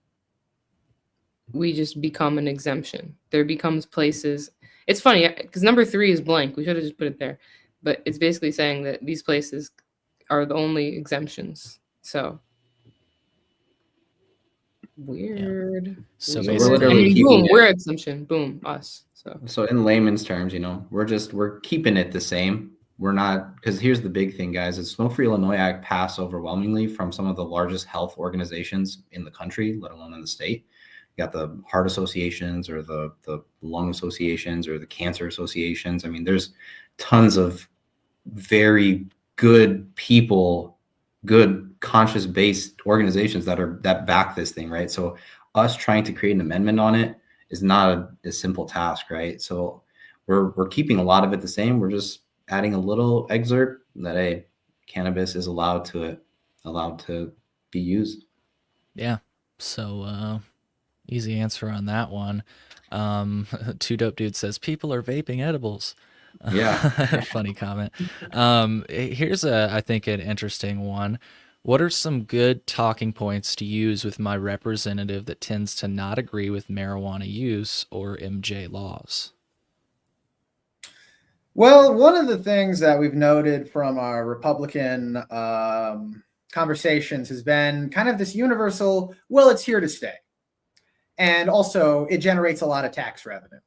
we just become an exemption. There becomes places. It's funny because number 3 is blank. We should have just put it there, but it's basically saying that these places are the only exemptions. So weird. Yeah. So Weird. basically, literally and keeping boom, it. we're exemption. Boom, us. So in layman's terms, you know, we're keeping it the same. We're not, because here's the big thing, guys, is Smoke-Free Illinois Act passed overwhelmingly from some of the largest health organizations in the country, let alone in the state. You got the heart associations or the lung associations or the cancer associations. I mean, there's tons of very good people, good conscious-based organizations that back this thing, right? So us trying to create an amendment on it is not a simple task, right? So we're keeping a lot of it the same. We're just adding a little excerpt that cannabis is allowed to be used. Yeah. So easy answer on that one. Two Dope Dude says people are vaping edibles. Yeah. Funny comment. Here's I think an interesting one. What are some good talking points to use with my representative that tends to not agree with marijuana use or MJ laws? Well, one of the things that we've noted from our Republican conversations has been kind of this universal, well, it's here to stay. And also, it generates a lot of tax revenue.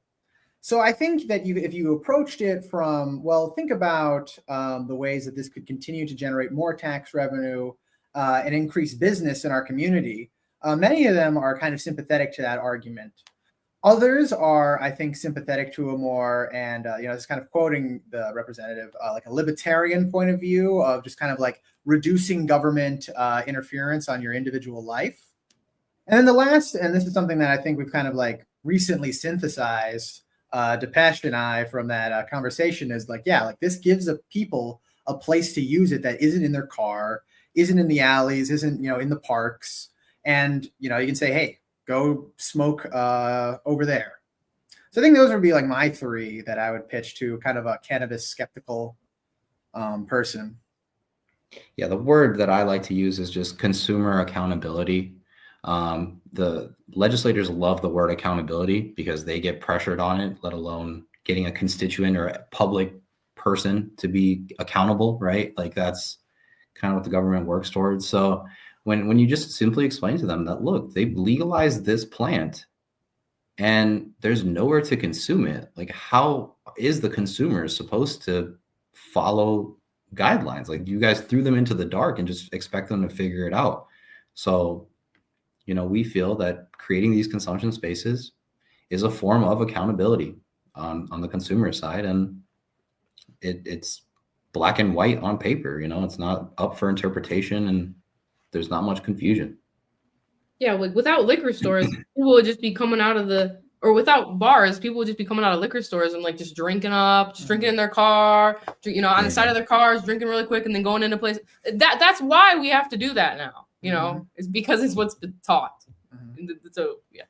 So I think that if you approached it from, well, think about the ways that this could continue to generate more tax revenue and increase business in our community, many of them are kind of sympathetic to that argument. Others are, I think, sympathetic to a more, and just kind of quoting the representative, like a libertarian point of view of just kind of like reducing government interference on your individual life. And then the last, and this is something that I think we've kind of like recently synthesized, Depeche and I, from that conversation, is like, yeah, like this gives people a place to use it that isn't in their car, isn't in the alleys, isn't in the parks, and you can say, hey, go smoke over there. So I think those would be like my three that I would pitch to kind of a cannabis skeptical person. Yeah, the word that I like to use is just consumer accountability. The legislators love the word accountability because they get pressured on it, let alone getting a constituent or a public person to be accountable, right? Like that's kind of what the government works towards. So when you just simply explain to them that, look, they've legalized this plant and there's nowhere to consume it, like how is the consumer supposed to follow guidelines? Like you guys threw them into the dark and just expect them to figure it out. So we feel that creating these consumption spaces is a form of accountability on the consumer side, and it's black and white on paper. It's not up for interpretation, and there's not much confusion. Yeah, like without liquor stores, people would just be coming out of or without bars, people would just be coming out of liquor stores and like just drinking in their car, on the side of their cars, drinking really quick, and then going into places. That's why we have to do that now. It's because it's what's been taught. So yeah.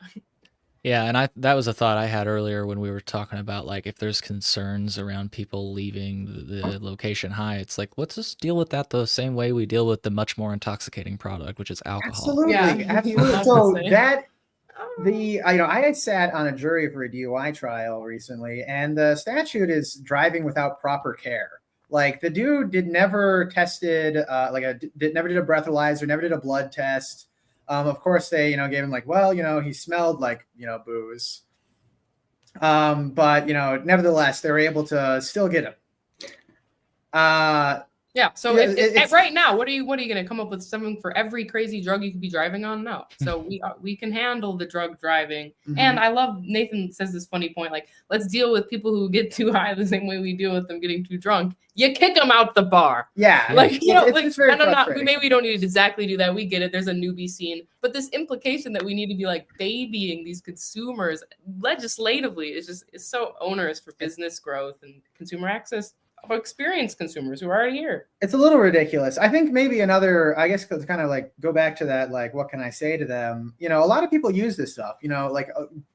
Yeah, and that was a thought I had earlier when we were talking about like if there's concerns around people leaving the location high, it's like let's just deal with that the same way we deal with the much more intoxicating product, which is alcohol. Absolutely, Yeah. absolutely. So I had sat on a jury for a DUI trial recently, and the statute is driving without proper care. Like the dude never tested, never did a breathalyzer, never did a blood test. Of course, they gave him like, well, he smelled like booze. But nevertheless, they were able to still get him. Yeah. So right now, what are you going to come up with something for every crazy drug you could be driving on? No. So we can handle the drug driving. Mm-hmm. And I love Nathan says this funny point, like, let's deal with people who get too high the same way we deal with them getting too drunk. You kick them out the bar. Yeah. Like, it's very frustrating. Maybe we don't need to exactly do that. We get it. There's a newbie scene. But this implication that we need to be like babying these consumers legislatively is so onerous for business growth and consumer access of experienced consumers who are already here. It's a little ridiculous. I think maybe another, I guess, to kind of like go back to that, like, what can I say to them? A lot of people use this stuff, like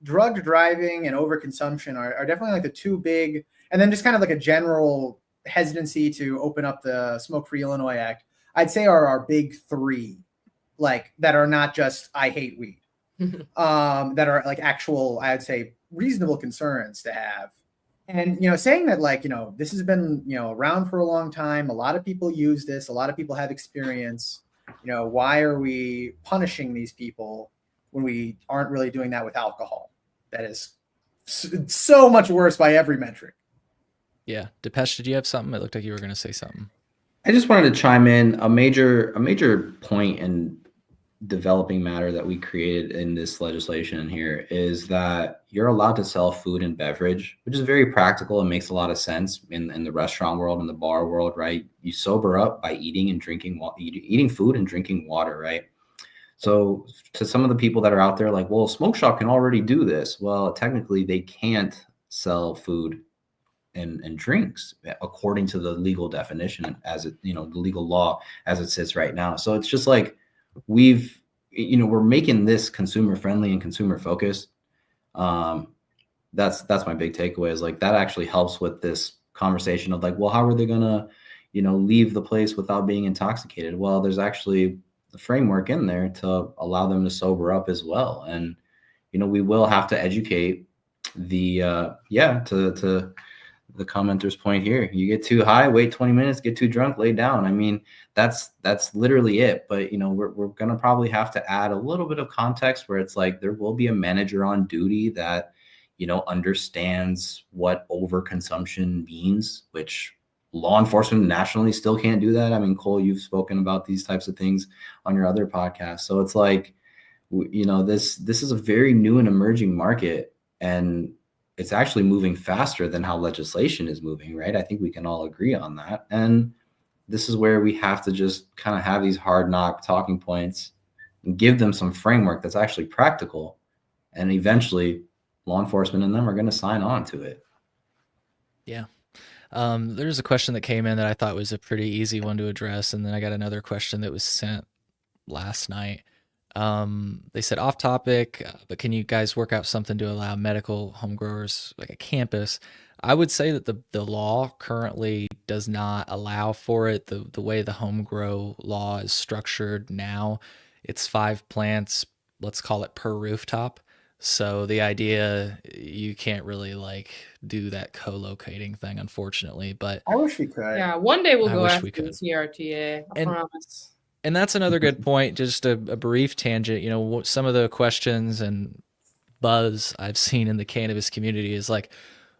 drug driving and overconsumption are definitely like the two big, and then just kind of like a general hesitancy to open up the Smoke-Free Illinois Act, I'd say are our big three, like that are not just, I hate weed, that are like actual, I'd say, reasonable concerns to have. And, saying that like, this has been, around for a long time. A lot of people use this. A lot of people have experience. Why are we punishing these people when we aren't really doing that with alcohol? That is so much worse by every metric. Yeah. Depeche, did you have something? It looked like you were going to say something. I just wanted to chime in. A major point in developing matter that we created in this legislation here is that you're allowed to sell food and beverage, which is very practical and makes a lot of sense in the restaurant world and the bar world, right? You sober up by eating food and drinking water, right? So to some of the people that are out there like, well, smoke shop can already do this. Well, technically they can't sell food and drinks according to the legal definition as it, the legal law as it sits right now. So it's just like, we're making this consumer friendly and consumer focused. That's my big takeaway is like that actually helps with this conversation of like, well, how are they gonna, leave the place without being intoxicated? Well, there's actually the framework in there to allow them to sober up as well. And, we will have to educate the, to the commenter's point here. You get too high, wait 20 minutes, get too drunk, lay down. I mean, that's literally it. But, we're going to probably have to add a little bit of context where it's like there will be a manager on duty that, understands what overconsumption means, which law enforcement nationally still can't do that. I mean, Cole, you've spoken about these types of things on your other podcasts. So it's like, this is a very new and emerging market, and it's actually moving faster than how legislation is moving, right? I think we can all agree on that. And this is where we have to just kind of have these hard knock talking points and give them some framework that's actually practical. And eventually law enforcement and them are going to sign on to it. Yeah. There's a question that came in that I thought was a pretty easy one to address. And then I got another question that was sent last night. They said off topic, but can you guys work out something to allow medical home growers like a campus? I would say that the law currently does not allow for it. The way the home grow law is structured now, it's 5 plants, let's call it per rooftop. So the idea, you can't really like do that co-locating thing, unfortunately, but I wish we could. Yeah, one day we'll I go wish after we the could. CRTA. I promise. And that's another good point. Just a brief tangent. Some of the questions and buzz I've seen in the cannabis community is like,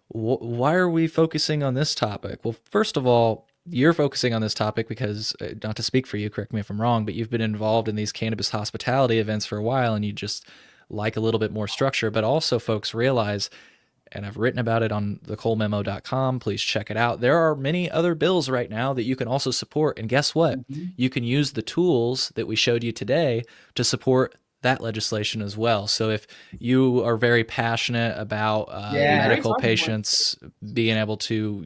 why are we focusing on this topic? Well, first of all, you're focusing on this topic because, not to speak for you, correct me if I'm wrong, but you've been involved in these cannabis hospitality events for a while, and you just like a little bit more structure. But also, folks, realize, and I've written about it on thecolememo.com. Please check it out. There are many other bills right now that you can also support. And guess what? You can use the tools that we showed you today to support that legislation as well. So if you are very passionate about medical patients being able to,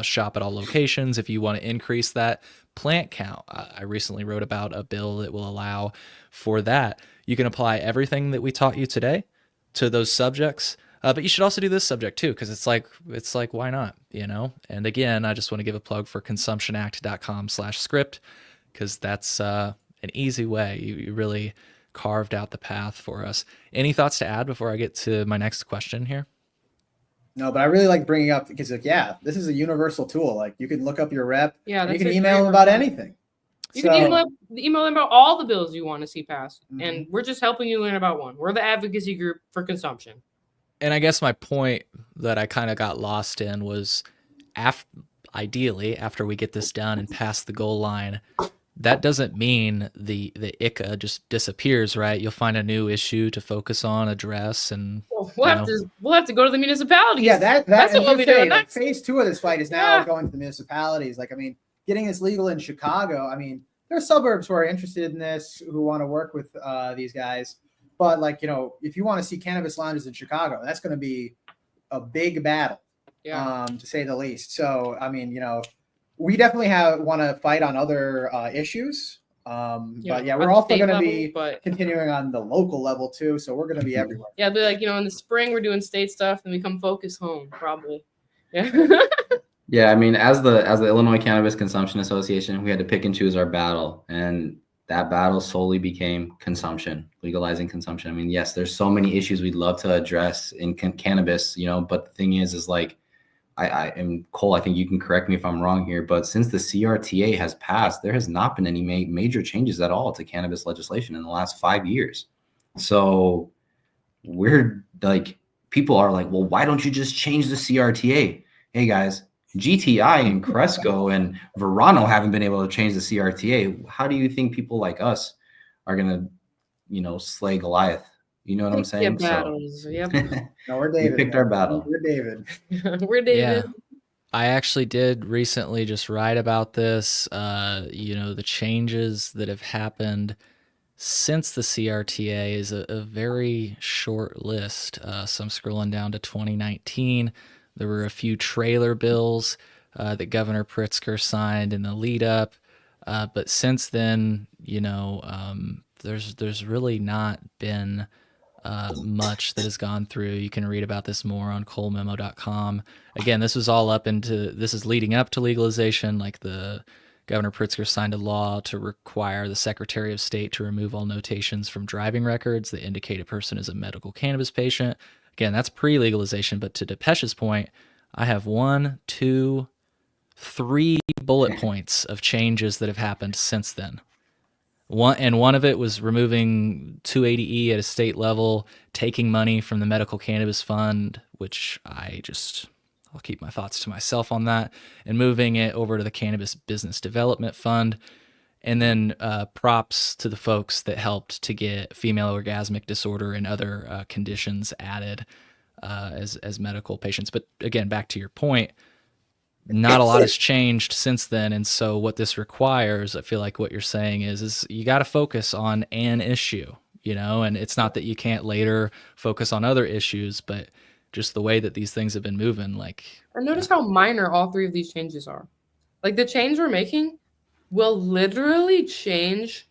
shop at all locations, if you want to increase that plant count, I recently wrote about a bill that will allow for that. You can apply everything that we taught you today to those subjects. But you should also do this subject too, because it's like, why not, And again, I just want to give a plug for consumptionact.com/script, because that's an easy way. You really carved out the path for us. Any thoughts to add before I get to my next question here? No, but I really like bringing up, because this is a universal tool. Like, you can look up your rep. Yeah, and you can email them about anything. You can email them about all the bills you want to see passed, and we're just helping you learn about one. We're the advocacy group for consumption. And I guess my point that I kind of got lost in was, ideally, after we get this done and pass the goal line, that doesn't mean the ICA just disappears, right? You'll find a new issue to focus on, address, and we'll have to go to the municipalities. Yeah, that's what we'll be doing next. Phase 2 of this fight is now going to the municipalities. Like, I mean, getting this legal in Chicago. I mean, there are suburbs who are interested in this, who want to work with these guys. But if you want to see cannabis lounges in Chicago, that's going to be a big battle, to say the least. So, I mean, we definitely want to fight on other issues. But we're also going to be continuing on the local level too. So we're going to be everywhere. Yeah, but in the spring we're doing state stuff, and we come focus home probably. Yeah. Yeah, I mean, as the Illinois Cannabis Consumption Association, we had to pick and choose our battle, and that battle solely became consumption, legalizing consumption. I mean, yes, there's so many issues we'd love to address in cannabis, but the thing is like, and Cole, I think you can correct me if I'm wrong here, but since the CRTA has passed, there has not been any major changes at all to cannabis legislation in the last 5 years. So we're like, people are like, well, why don't you just change the CRTA? Hey guys, GTI and Cresco and Verano haven't been able to change the CRTA. How do you think people like us are going to, slay Goliath? You know what I'm saying? Battles. Yep. No, we're David. We picked our battle. We're David. We're David. Yeah. I actually did recently just write about this, the changes that have happened since the CRTA is a very short list. So I'm scrolling down to 2019. There were a few trailer bills that Governor Pritzker signed in the lead up. But since then, there's really not been much that has gone through. You can read about this more on colememo.com. Again, this is leading up to legalization. Like the Governor Pritzker signed a law to require the Secretary of State to remove all notations from driving records that indicate a person is a medical cannabis patient. Again, that's pre-legalization, but to Depesh's point, I have 1, 2, 3 bullet points of changes that have happened since then. One of it was removing 280E at a state level, taking money from the medical cannabis fund, which I'll keep my thoughts to myself on that, and moving it over to the Cannabis Business Development Fund. And then props to the folks that helped to get female orgasmic disorder and other conditions added as medical patients. But again, back to your point, not a lot has changed since then. And so what this requires, I feel like what you're saying is you got to focus on an issue, and it's not that you can't later focus on other issues, but just the way that these things have been moving, And notice how minor all 3 of these changes are. Like the change we're making will literally change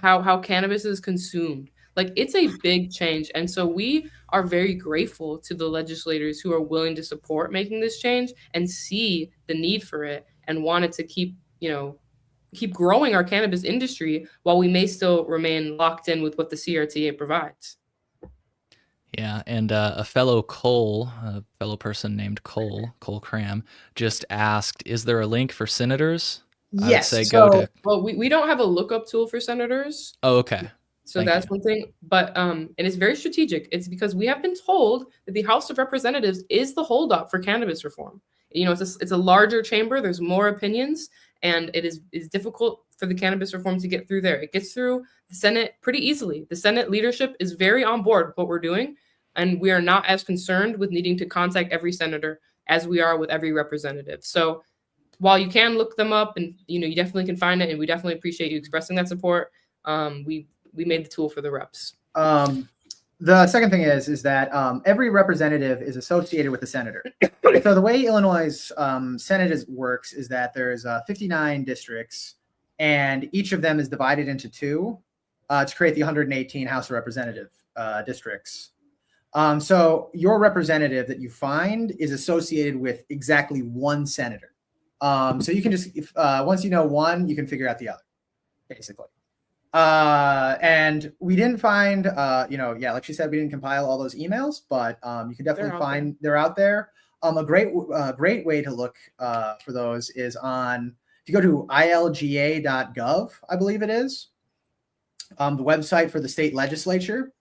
how cannabis is consumed. Like it's a big change. And so we are very grateful to the legislators who are willing to support making this change and see the need for it and wanted to keep growing our cannabis industry while we may still remain locked in with what the CRTA provides. Yeah, and a fellow person named Cole Cram, just asked, is there a link for senators? Yes. I would say go to... Well, we don't have a lookup tool for senators. Oh, okay. So that's one thing. But and it's very strategic. It's because we have been told that the House of Representatives is the holdup for cannabis reform. It's a larger chamber. There's more opinions, and it is difficult for the cannabis reform to get through there. It gets through the Senate pretty easily. The Senate leadership is very on board with what we're doing, and we are not as concerned with needing to contact every senator as we are with every representative. So while you can look them up and you definitely can find it, and we definitely appreciate you expressing that support, we made the tool for the reps. The second thing is that every representative is associated with the senator. So the way Illinois' Senate works is that there's 59 districts, and each of them is divided into 2 to create the 118 House of Representative districts. So your representative that you find is associated with exactly 1 senator. So you can just, once you know one, you can figure out the other, basically. And we didn't find, like she said, we didn't compile all those emails, but you can definitely find they're out there. A great way to look for those is if you go to ilga.gov, I believe it is, the website for the state legislature,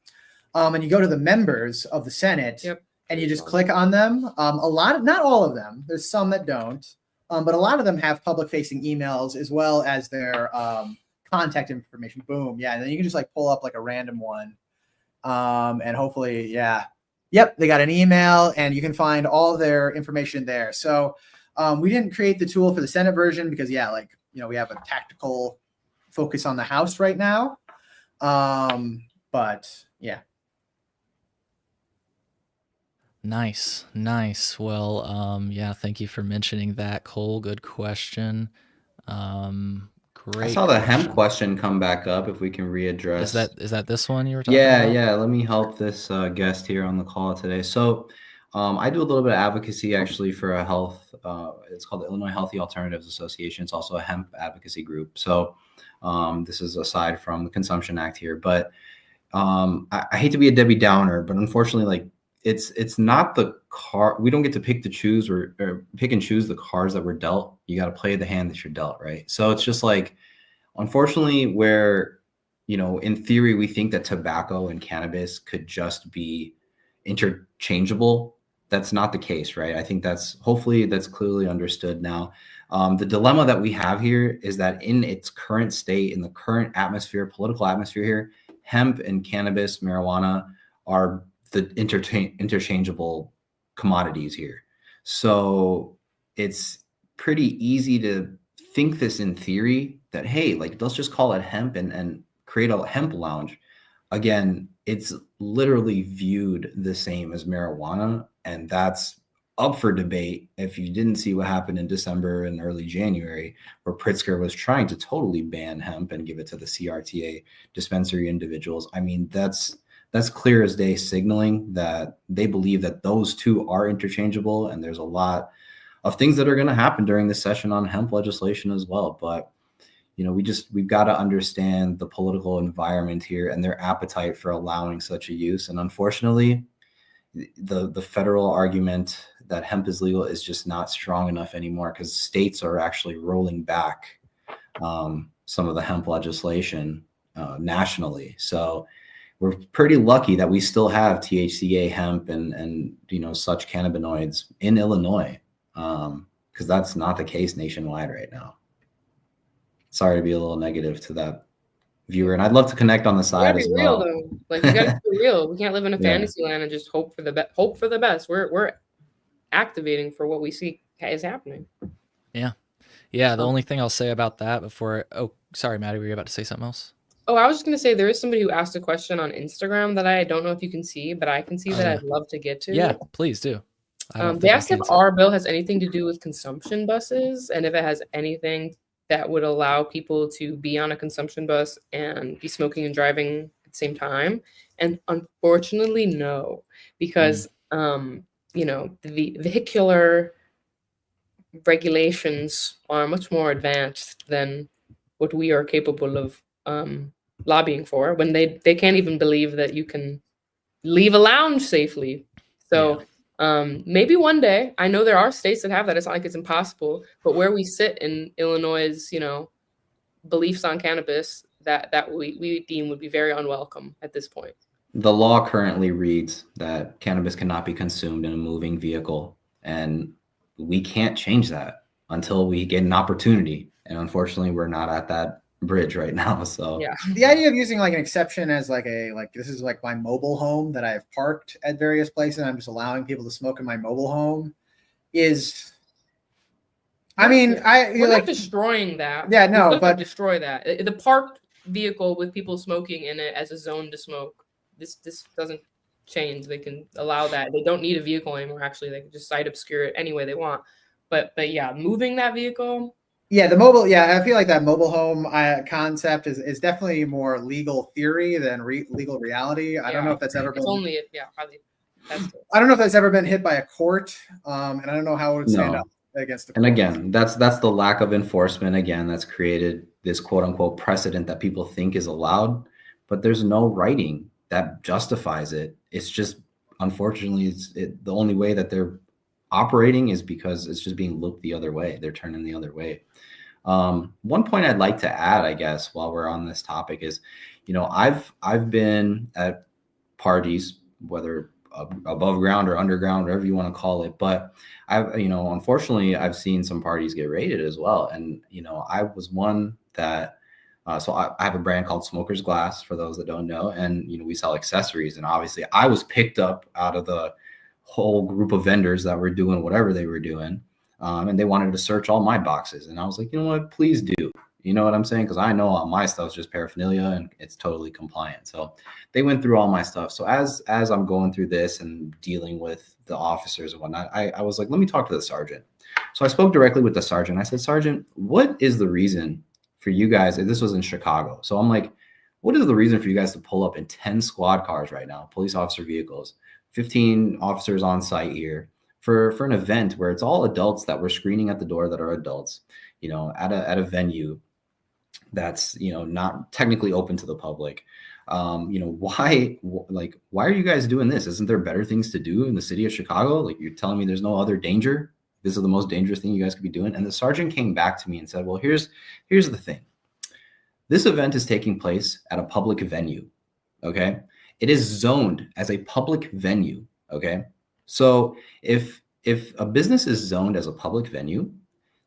and you go to the members of the Senate, and you just click on them. Not all of them, there's some that don't, but a lot of them have public-facing emails as well as their contact information. Boom. Yeah. And then you can just pull up a random one. And hopefully, they got an email and you can find all their information there. So we didn't create the tool for the Senate version because we have a tactical focus on the House right now. But yeah. Nice. Well, thank you for mentioning that, Cole. Good question. Great. I saw the hemp question come back up. If we can readdress. Is that this one you were talking about? Yeah. Let me help this guest here on the call today. So I do a little bit of advocacy actually for a health. It's called the Illinois Healthy Alternatives Association. It's also a hemp advocacy group. So this is aside from the Consumption Act here. But I hate to be a Debbie Downer, but unfortunately, it's not the car. We don't get to pick and choose the cards that we're dealt. You got to play the hand that you're dealt, right? So it's just unfortunately, where, in theory, we think that tobacco and cannabis could just be interchangeable. That's not the case, right? I think hopefully that's clearly understood now. The dilemma that we have here is that in its current state, in the current political atmosphere here, hemp and cannabis, marijuana are the interchangeable commodities here. So it's pretty easy to think this in theory that, hey, let's just call it hemp and create a hemp lounge. Again, it's literally viewed the same as marijuana, and that's up for debate. If you didn't see what happened in December and early January, where Pritzker was trying to totally ban hemp and give it to the CRTA dispensary individuals, I mean, that's that's clear as day, signaling that they believe that those two are interchangeable. And there's a lot of things that are going to happen during this session on hemp legislation as well. But we've got to understand the political environment here and their appetite for allowing such a use. And unfortunately, the federal argument that hemp is legal is just not strong enough anymore, because states are actually rolling back some of the hemp legislation nationally. So we're pretty lucky that we still have THCA hemp and such cannabinoids in Illinois, because that's not the case nationwide right now. Sorry to be a little negative to that viewer, and I'd love to connect on the side as well. Though. Like, we gotta be real. We can't live in a fantasy land and just hope for the best. We're activating for what we see is happening. Yeah. The only thing I'll say about that before, sorry, Maddie, were you about to say something else? Oh, I was just gonna say there is somebody who asked a question on Instagram that I don't know if you can see, but I can see that I'd love to get to. Yeah, please do. They asked if our bill has anything to do with consumption buses, and if it has anything that would allow people to be on a consumption bus and be smoking and driving at the same time. And unfortunately, no, because the vehicular regulations are much more advanced than what we are capable of lobbying for, when they can't even believe that you can leave a lounge safely. So maybe one day, I know there are states that have that. It's not like it's impossible, but where we sit in Illinois', beliefs on cannabis, that we deem would be very unwelcome at this point. The law currently reads that cannabis cannot be consumed in a moving vehicle, and we can't change that until we get an opportunity. And unfortunately, we're not at that bridge right now. So the idea of using like an exception as this is like my mobile home that I've parked at various places, and I'm just allowing people to smoke in my mobile home is, we're not destroying that. Yeah, no, but destroy that. The parked vehicle with people smoking in it as a zone to smoke. This doesn't change. They can allow that. They don't need a vehicle anymore. Actually, they can just site obscure it any way they want. But yeah, moving that vehicle. Yeah, I feel like that mobile home concept is definitely more legal theory than legal reality. I don't know if that's ever been. I don't know if that's ever been hit by a court, and I don't know how it would stand up against the court. And again, that's the lack of enforcement. Again, that's created this quote unquote precedent that people think is allowed, but there's no writing that justifies it. It's just, unfortunately, the only way that they're operating is because it's just being looked the other way. They're turning the other way. One point I'd like to add, I guess, while we're on this topic is, I've been at parties, whether above ground or underground, whatever you want to call it, but unfortunately, I've seen some parties get raided as well. And, I was one that, so I have a brand called Smoker's Glass, for those that don't know, and, we sell accessories. And obviously I was picked up out of the whole group of vendors that were doing whatever they were doing. And they wanted to search all my boxes. And I was like, you know what, please do. You know what I'm saying? Because I know all my stuff is just paraphernalia and it's totally compliant. So they went through all my stuff. So as I'm going through this and dealing with the officers and whatnot, I was like, let me talk to the sergeant. So I spoke directly with the sergeant. I said, Sergeant, what is the reason for you guys? This was in Chicago. So I'm like, what is the reason for you guys to pull up in 10 squad cars right now, police officer vehicles, 15 officers on site here for an event where it's all adults that we're screening at the door that are adults, at a venue that's, not technically open to the public. Why are you guys doing this? Isn't there better things to do in the city of Chicago? Like, you're telling me there's no other danger? This is the most dangerous thing you guys could be doing? And the sergeant came back to me and said, well, here's the thing. This event is taking place at a public venue. Okay. It is zoned as a public venue. Okay. So if a business is zoned as a public venue,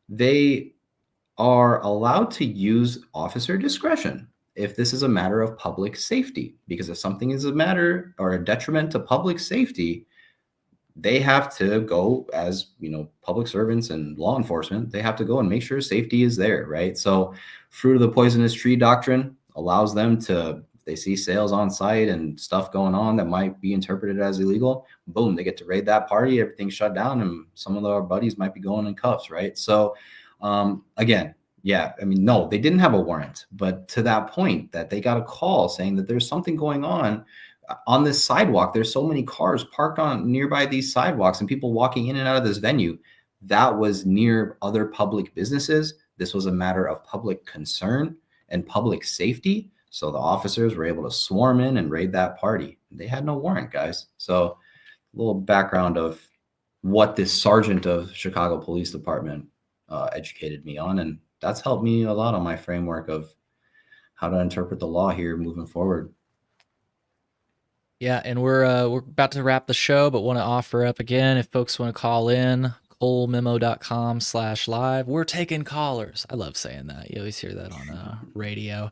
they are allowed to use officer discretion if this is a matter of public safety, because if something is a matter or a detriment to public safety, they have to go as, public servants and law enforcement, they have to go and make sure safety is there, right? So fruit of the poisonous tree doctrine allows them to, if they see sales on site and stuff going on that might be interpreted as illegal, boom, they get to raid that party, everything's shut down, and some of our buddies might be going in cuffs, right? So again, yeah, no, they didn't have a warrant, but to that point that they got a call saying that there's something going on on this sidewalk, there's so many cars parked on nearby these sidewalks and people walking in and out of this venue. That was near other public businesses. This was a matter of public concern and public safety. So the officers were able to swarm in and raid that party. They had no warrant, guys. So a little background of what this sergeant of Chicago Police Department educated me on. And that's helped me a lot on my framework of how to interpret the law here moving forward. Yeah, and we're about to wrap the show, but want to offer up again, if folks want to call in, colememo.com/live. We're taking callers. I love saying that. You always hear that on radio.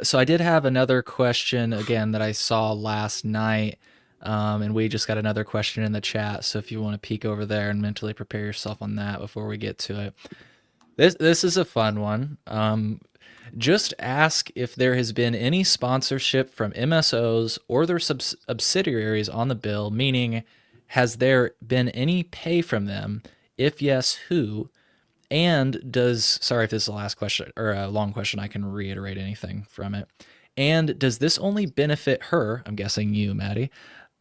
So I did have another question again that I saw last night, and we just got another question in the chat. So if you want to peek over there and mentally prepare yourself on that before we get to it. This is a fun one. Just ask if there has been any sponsorship from MSOs or their subsidiaries on the bill, meaning has there been any pay from them? If yes, who? And sorry if this is the last question or a long question, I can reiterate anything from it. And does this only benefit her, I'm guessing you, Maddie,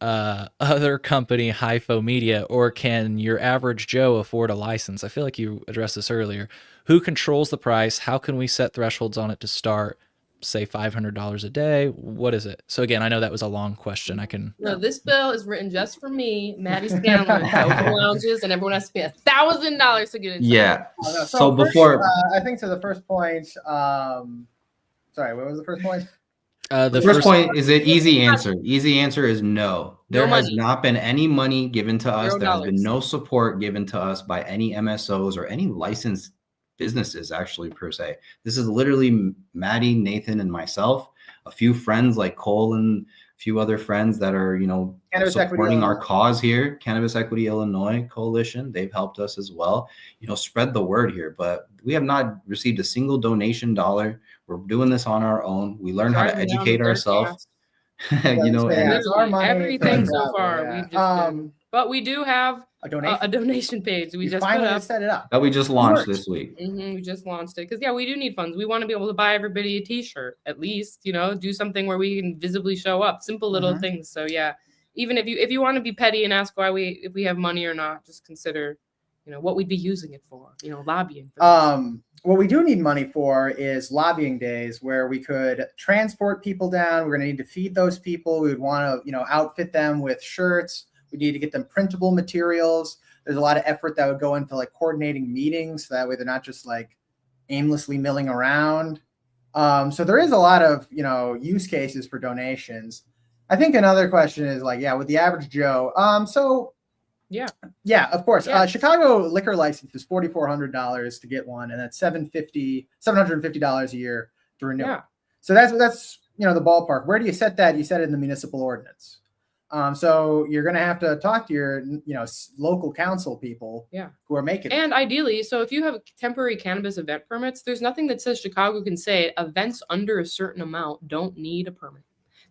other company, Hypho Media, or can your average Joe afford a license? I feel like you addressed this earlier. Who controls the price? How can we set thresholds on it to start? Say $500 a day. What is it? So again, I know that was a long question. No, this bill is written just for me, Maddie Scanlon, open lounges, and everyone has to pay $1,000 to get it. Yeah. So before, I think to the first point. Sorry, what was the first point? The first point is an easy answer. Easy answer is no. There has not been any money given to us. There has been no support given to us by any MSOs or any licensed businesses, actually, per se. This is literally Maddie, Nathan, and myself, a few friends like Cole and a few other friends that are, supporting our cause here. Cannabis Equity Illinois Coalition, they've helped us as well, spread the word here. But we have not received a single donation dollar. We're doing this on our own. We learn how to educate ourselves. And our money, everything so far. Yeah. We've just but we do have a donation page. We just finally set it up. That we just launched this week. We just launched it because we do need funds. We want to be able to buy everybody a T-shirt at least. Do something where we can visibly show up. Simple little things. So even if you want to be petty and ask if we have money or not, just consider what we'd be using it for. Lobbying. What we do need money for is lobbying days where we could transport people down. We're going to need to feed those people. We would want to, outfit them with shirts. We need to get them printable materials. There's a lot of effort that would go into coordinating meetings. So that way they're not just aimlessly milling around. So there is a lot of, use cases for donations. I think another question is with the average Joe. Yeah, of course. Yeah. Chicago liquor license is $4,400 to get one, and that's $750 a year to renew. Yeah. So that's the ballpark. Where do you set that? You set it in the municipal ordinance. So you're going to have to talk to your local council people who are making and ideally, so if you have temporary cannabis event permits, there's nothing that says Chicago can say events under a certain amount don't need a permit.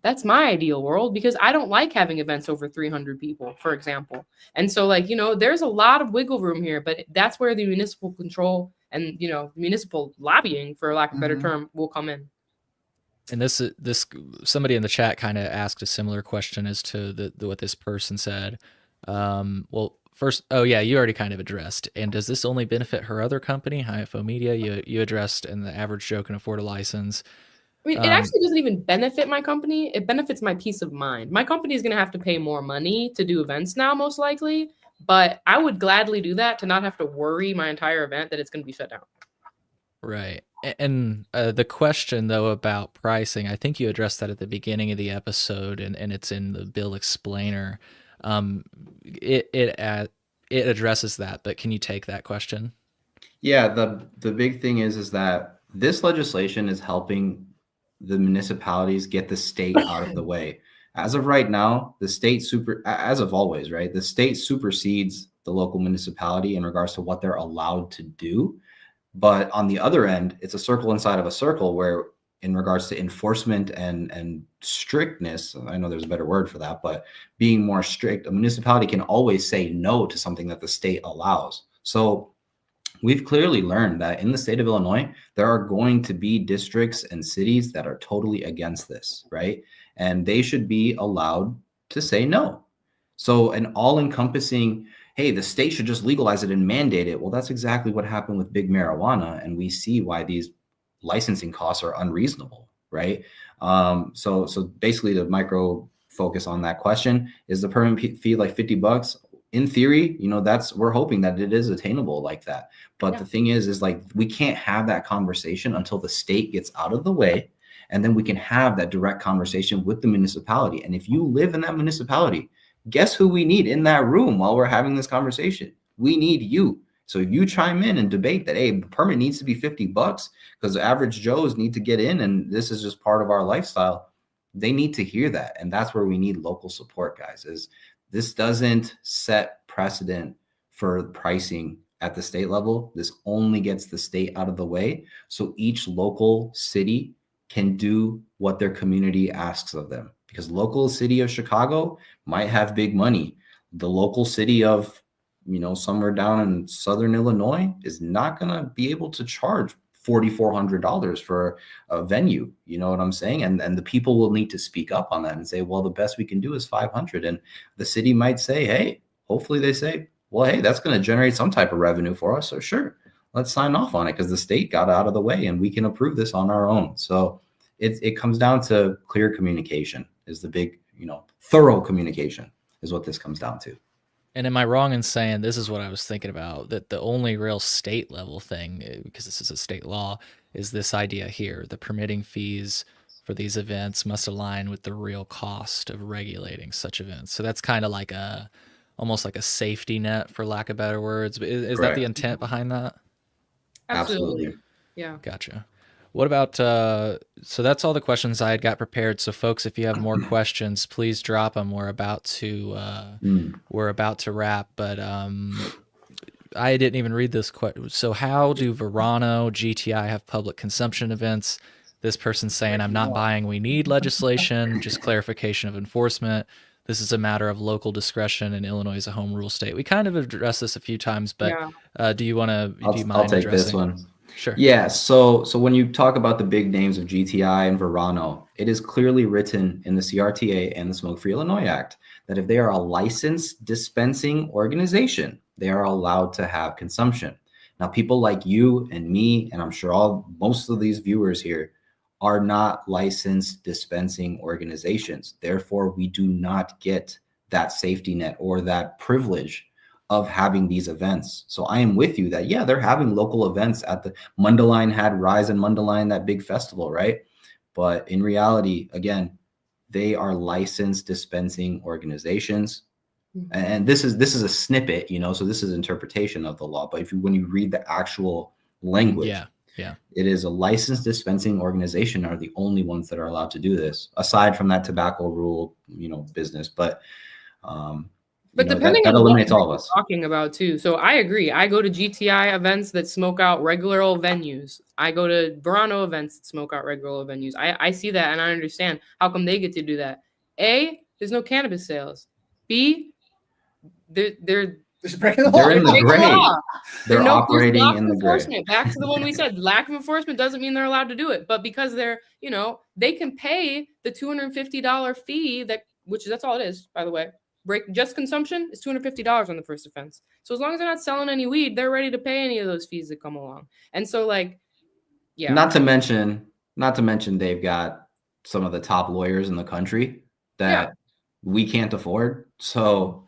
That's my ideal world because I don't like having events over 300 people, for example. And so there's a lot of wiggle room here, but that's where the municipal control and, municipal lobbying, for lack of a better term, will come in. And this somebody in the chat kind of asked a similar question as to what this person said. First, you already kind of addressed. And does this only benefit her other company, Hypho Media? You addressed, and the average Joe can afford a license. I mean, it actually doesn't even benefit my company. It benefits my peace of mind. My company is going to have to pay more money to do events now, most likely. But I would gladly do that to not have to worry my entire event that it's going to be shut down. Right. And the question, though, about pricing, I think you addressed that at the beginning of the episode, and it's in the bill explainer. It addresses that, but can you take that question? Yeah, the big thing is that this legislation is helping the municipalities get the state out of the way. As of right now, the state as of always, right? The state supersedes the local municipality in regards to what they're allowed to do. But on the other end, it's a circle inside of a circle where in regards to enforcement and strictness, I know there's a better word for that, but being more strict, a municipality can always say no to something that the state allows. So we've clearly learned that in the state of Illinois, there are going to be districts and cities that are totally against this, right? And they should be allowed to say no. So an all-encompassing, hey, the state should just legalize it and mandate it. Well, that's exactly what happened with big marijuana, and we see why these licensing costs are unreasonable, right? So basically, the micro focus on that question is the permit fee like $50. In theory, we're hoping that it is attainable like that. But the thing is like we can't have that conversation until the state gets out of the way, and then we can have that direct conversation with the municipality. And if you live in that municipality, guess who we need in that room while we're having this conversation? We need you. So if you chime in and debate that, hey, the permit needs to be $50 because the average Joes need to get in, and this is just part of our lifestyle, they need to hear that. And that's where we need local support, guys. Is this doesn't set precedent for pricing at the state level. This only gets the state out of the way, so each local city can do what their community asks of them. Because local city of Chicago might have big money. The local city of, somewhere down in Southern Illinois is not going to be able to charge $4,400 for a venue. You know what I'm saying? And the people will need to speak up on that and say, well, the best we can do is $500. And the city might say, hey, hopefully they say, well, hey, that's going to generate some type of revenue for us. So sure, let's sign off on it because the state got out of the way and we can approve this on our own. So it comes down to clear communication is the big, thorough communication is what this comes down to. And am I wrong in saying this is what I was thinking about, that the only real state level thing, because this is a state law, is this idea here: the permitting fees for these events must align with the real cost of regulating such events. So that's kind of like almost like a safety net, for lack of better words. But is that the intent behind that? Absolutely. Yeah. Gotcha. What about, so that's all the questions I had got prepared. So folks, if you have more questions, please drop them. We're about to wrap, but I didn't even read this question. So how do Verano, GTI have public consumption events? This person's saying, I'm not buying, we need legislation, just clarification of enforcement. This is a matter of local discretion, and Illinois is a home rule state. We kind of addressed this a few times, but do you mind I'll take addressing this one? Sure. Yeah. So when you talk about the big names of GTI and Verano, it is clearly written in the CRTA and the Smoke Free Illinois Act that if they are a licensed dispensing organization, they are allowed to have consumption. Now, people like you and me, and I'm sure most of these viewers here, are not licensed dispensing organizations. Therefore, we do not get that safety net or that privilege of having these events. So I am with you that, yeah, they're having local events at the Mundelein had Rise and Mundelein, that big festival, right? But in reality, again, they are licensed dispensing organizations. And this is a snippet, so this is interpretation of the law. But when you read the actual language, it is a licensed dispensing organization are the only ones that are allowed to do this, aside from that tobacco rule, business. But depending that on eliminates what all of us. Talking about too. So I agree. I go to GTI events that smoke out regular old venues. I go to Verano events that smoke out regular old venues. I see that and I understand how come they get to do that. A, there's no cannabis sales. B, they're breaking the law. They're in the gray. They're there's operating lack in of the gray. enforcement. Back to the one we said, lack of enforcement doesn't mean they're allowed to do it. But because they're, they can pay the $250 fee that's all it is, by the way. Just consumption is $250 on the first offense. So as long as they're not selling any weed, they're ready to pay any of those fees that come along. And so Not to mention they've got some of the top lawyers in the country that we can't afford. So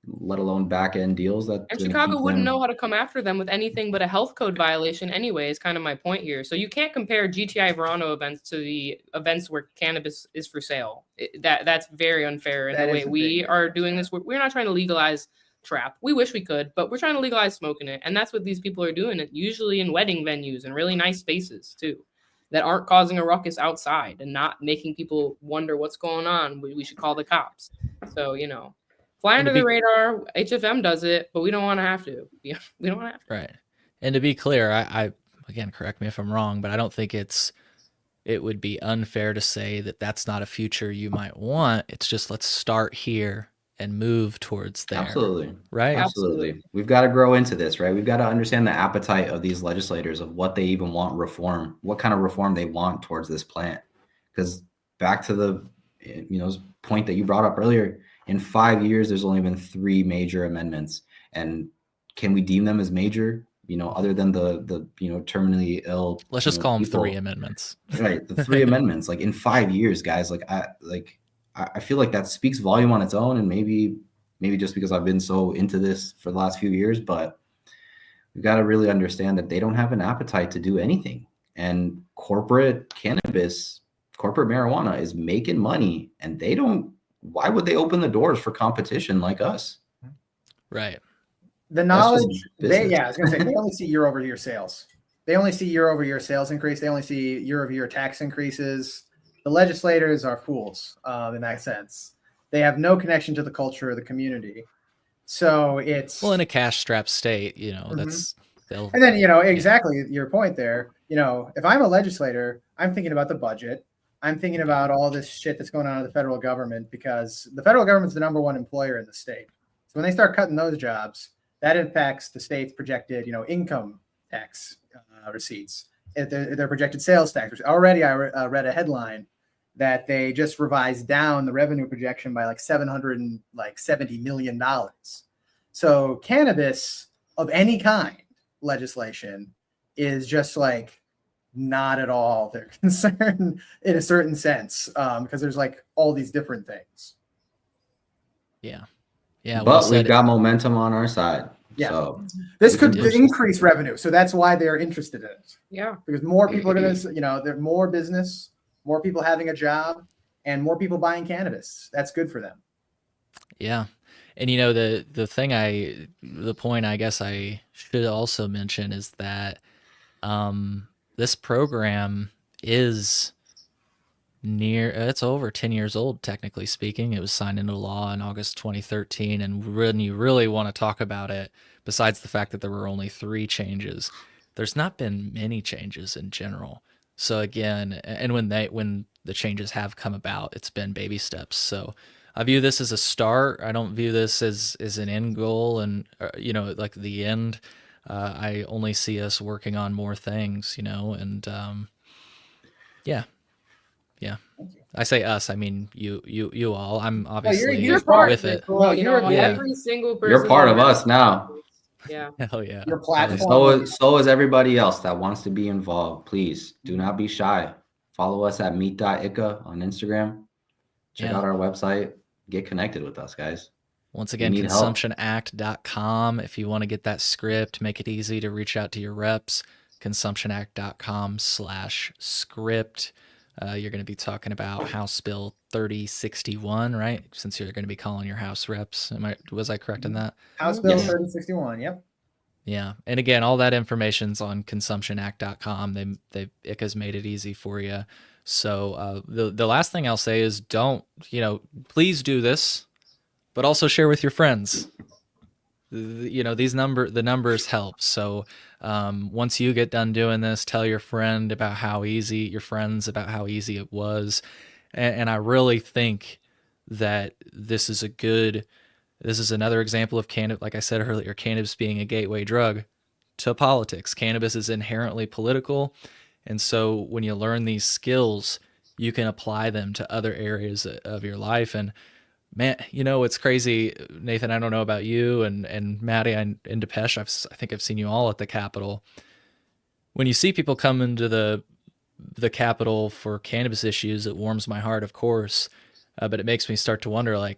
let alone back end deals and Chicago wouldn't know how to come after them with anything but a health code violation anyway, is kind of my point here. So you can't compare GTI Verano events to the events where cannabis is for sale. That's very unfair in the way we are doing this. We're not trying to legalize trap. We wish we could, but we're trying to legalize smoking it. And that's what these people are doing, usually in wedding venues and really nice spaces too, that aren't causing a ruckus outside and not making people wonder what's going on. We should call the cops. So, fly under the radar. HFM does it, but we don't want to have to. We don't want to have to. Right. And to be clear, I again, correct me if I'm wrong, but I don't think it would be unfair to say that that's not a future you might want. It's just, let's start here and move towards there. Absolutely. Right? Absolutely. We've got to grow into this, right? We've got to understand the appetite of these legislators of what they even want reform, what kind of reform they want towards this plant. Because back to the point that you brought up earlier, in 5 years, there's only been 3 major amendments. And can we deem them as major? Other than the terminally ill. Let's just call them people. 3 amendments. Right. The 3 amendments, like in 5 years, guys, I feel like that speaks volume on its own, and maybe just because I've been so into this for the last few years, but we've got to really understand that they don't have an appetite to do anything. And corporate marijuana is making money, and why would they open the doors for competition like us? Right. The knowledge, I was going to say, they only see year-over-year sales. They only see year-over-year sales increase. They only see year-over-year tax increases. The legislators are fools in that sense. They have no connection to the culture of the community. So it's... Well, in a cash-strapped state, that's... And then, exactly your point there. If I'm a legislator, I'm thinking about the budget. I'm thinking about all this shit that's going on in the federal government, because the federal government's the number one employer in the state. So when they start cutting those jobs, that impacts the state's projected, income tax receipts, their projected sales tax. Already, I read a headline that they just revised down the revenue projection by like $770 million. So cannabis of any kind legislation is just like not at all their concern in a certain sense, because there's like all these different things. Yeah. But we've got momentum on our side. Yeah. So this could increase revenue. So that's why they're interested in it. Yeah. Because more people are going to, there's more business, more people having a job, and more people buying cannabis. That's good for them. Yeah. And the point I guess I should also mention is that this program is it's over 10 years old, technically speaking. It was signed into law in August 2013. And when you really want to talk about it, besides the fact that there were only 3 changes, there's not been many changes in general. So again, and when the changes have come about, it's been baby steps. So I view this as a start. I don't view this as an end goal and, like the end. I only see us working on more things, and yeah. I say us, I mean you all. I'm obviously you're part with of it. Well, every single person. You're part of us now. Yeah. Hell yeah. Your And platform. so is everybody else that wants to be involved. Please do not be shy. Follow us at meet.ica on Instagram. Check out our website. Get connected with us, guys. Once again, consumptionact.com. If you want to get that script, make it easy to reach out to your reps. consumptionact.com/script. You're going to be talking about House Bill 3061, right? Since you're going to be calling your House reps. Was I correct in that? House Bill 3061, yep. Yeah. And again, all that information's on consumptionact.com. ICA's made it easy for you. So the last thing I'll say is please do this, but also share with your friends. The numbers help. So once you get done doing this, tell your friends about how easy it was. And I really think that this is another example of cannabis, like I said earlier, cannabis being a gateway drug to politics. Cannabis is inherently political. And so when you learn these skills, you can apply them to other areas of your life. And man, it's crazy, Nathan. I don't know about you and Maddie and Depeche. I think I've seen you all at the Capitol. When you see people come into the Capitol for cannabis issues, it warms my heart, of course. But it makes me start to wonder, and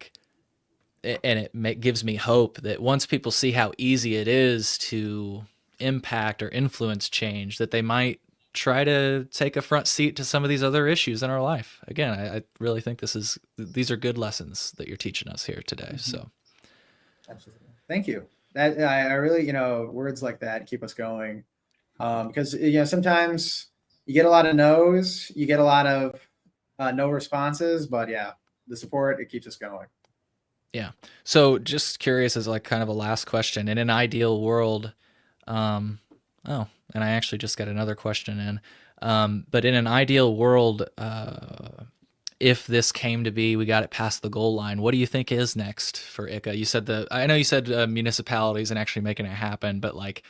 it gives me hope that once people see how easy it is to impact or influence change, that they might try to take a front seat to some of these other issues in our life. Again, I really think these are good lessons that you're teaching us here today. Mm-hmm. So, absolutely, thank you. That I really, words like that keep us going, because sometimes you get a lot of no's, you get a lot of no responses, but yeah, the support, it keeps us going. Yeah. So, just curious, as like kind of a last question, in an ideal world, and I actually just got another question in. But in an ideal world, if this came to be, we got it past the goal line, what do you think is next for ICA? I know you said municipalities and actually making it happen, but like,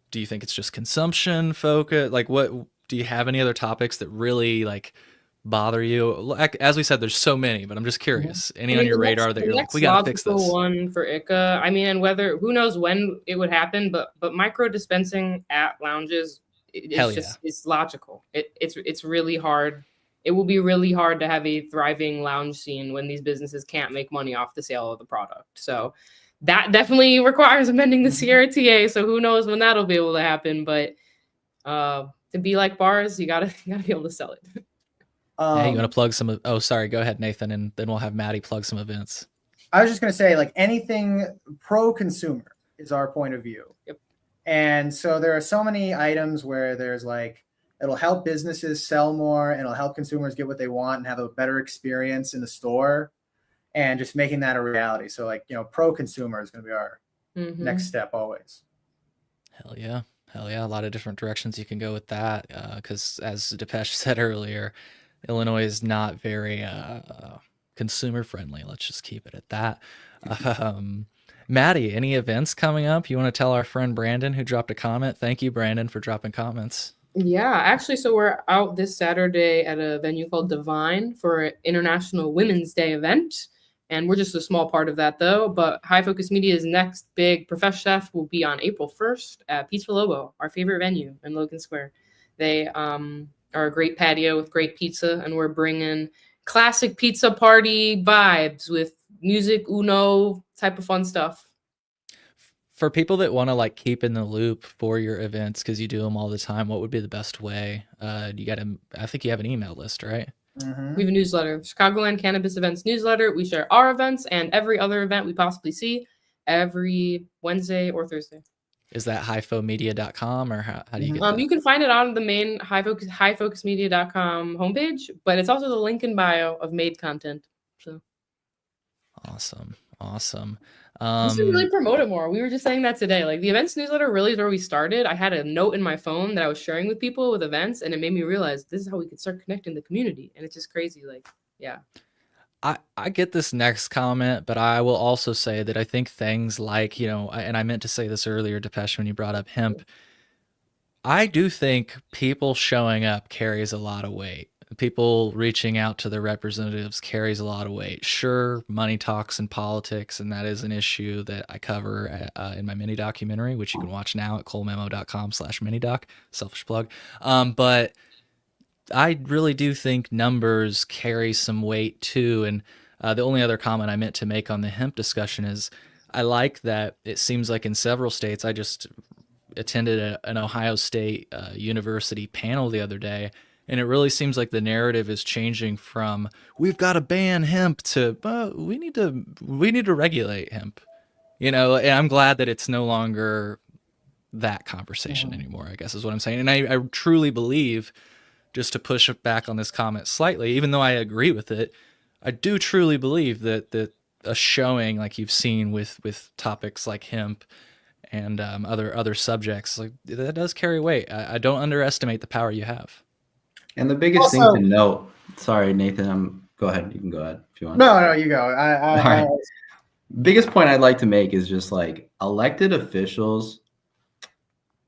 do you think it's just consumption focus? Like, what do you have any other topics that really like bother you? Like, as we said, there's so many, but I'm just curious. Any on your radar that you're like, we got to fix this? One for ICA. I mean, and who knows when it would happen, but micro dispensing at lounges, it's logical. It's really hard. It will be really hard to have a thriving lounge scene when these businesses can't make money off the sale of the product. So that definitely requires amending the CRTA. So who knows when that'll be able to happen? But to be like bars, you gotta be able to sell it. Hey, you want to plug some? Oh, sorry. Go ahead, Nathan, and then we'll have Maddie plug some events. I was just going to say, like, anything pro-consumer is our point of view. Yep. And so there are so many items where there's like, it'll help businesses sell more and it'll help consumers get what they want and have a better experience in the store, and just making that a reality. So like, pro-consumer is going to be our next step always. Hell yeah. A lot of different directions you can go with that. Because as Depeche said earlier, Illinois is not very consumer friendly. Let's just keep it at that. Maddie, any events coming up? You want to tell our friend Brandon who dropped a comment? Thank you, Brandon, for dropping comments. Yeah, actually, so we're out this Saturday at a venue called Divine for an International Women's Day event. And we're just a small part of that, though. But High Focus Media's next big professional chef will be on April 1st at Pizza Lobo, our favorite venue in Logan Square. They are a great patio with great pizza, and we're bringing classic pizza party vibes with music, Uno, type of fun stuff. For people that want to like keep in the loop for your events, because you do them all the time, what would be the best way? I think you have an email list, right? Mm-hmm. We have a newsletter, Chicagoland Cannabis Events newsletter. We share our events and every other event we possibly see every Wednesday or Thursday. Is that highfomedia.com or how do you get that? You can find it on the main highfocusmedia.com homepage, but it's also the link in bio of made content. So awesome. We should really promote it more. We were just saying that today. Like the events newsletter really is where we started. I had a note in my phone that I was sharing with people with events, and it made me realize this is how we could start connecting the community. And it's just crazy. Like, yeah. I get this next comment, but I will also say that I think things like, and I meant to say this earlier, Depeche, when you brought up hemp, I do think people showing up carries a lot of weight. People reaching out to their representatives carries a lot of weight. Sure, money talks in politics, and that is an issue that I cover in my mini documentary, which you can watch now at colememo.com/minidoc, selfish plug. But I really do think numbers carry some weight too. And the only other comment I meant to make on the hemp discussion is I like that it seems like in several states, I just attended an Ohio State University panel the other day, and it really seems like the narrative is changing from we've got to ban hemp to we need to regulate hemp, and I'm glad that it's no longer that conversation anymore, I guess is what I'm saying. And I truly believe, just to push back on this comment slightly, even though I agree with it, I do truly believe that a showing like you've seen with topics like hemp and other subjects, like that does carry weight. I don't underestimate the power you have. And the biggest thing to note, sorry, Nathan, go ahead. You can go ahead if you want. No, you go. Right. Biggest point I'd like to make is just like elected officials,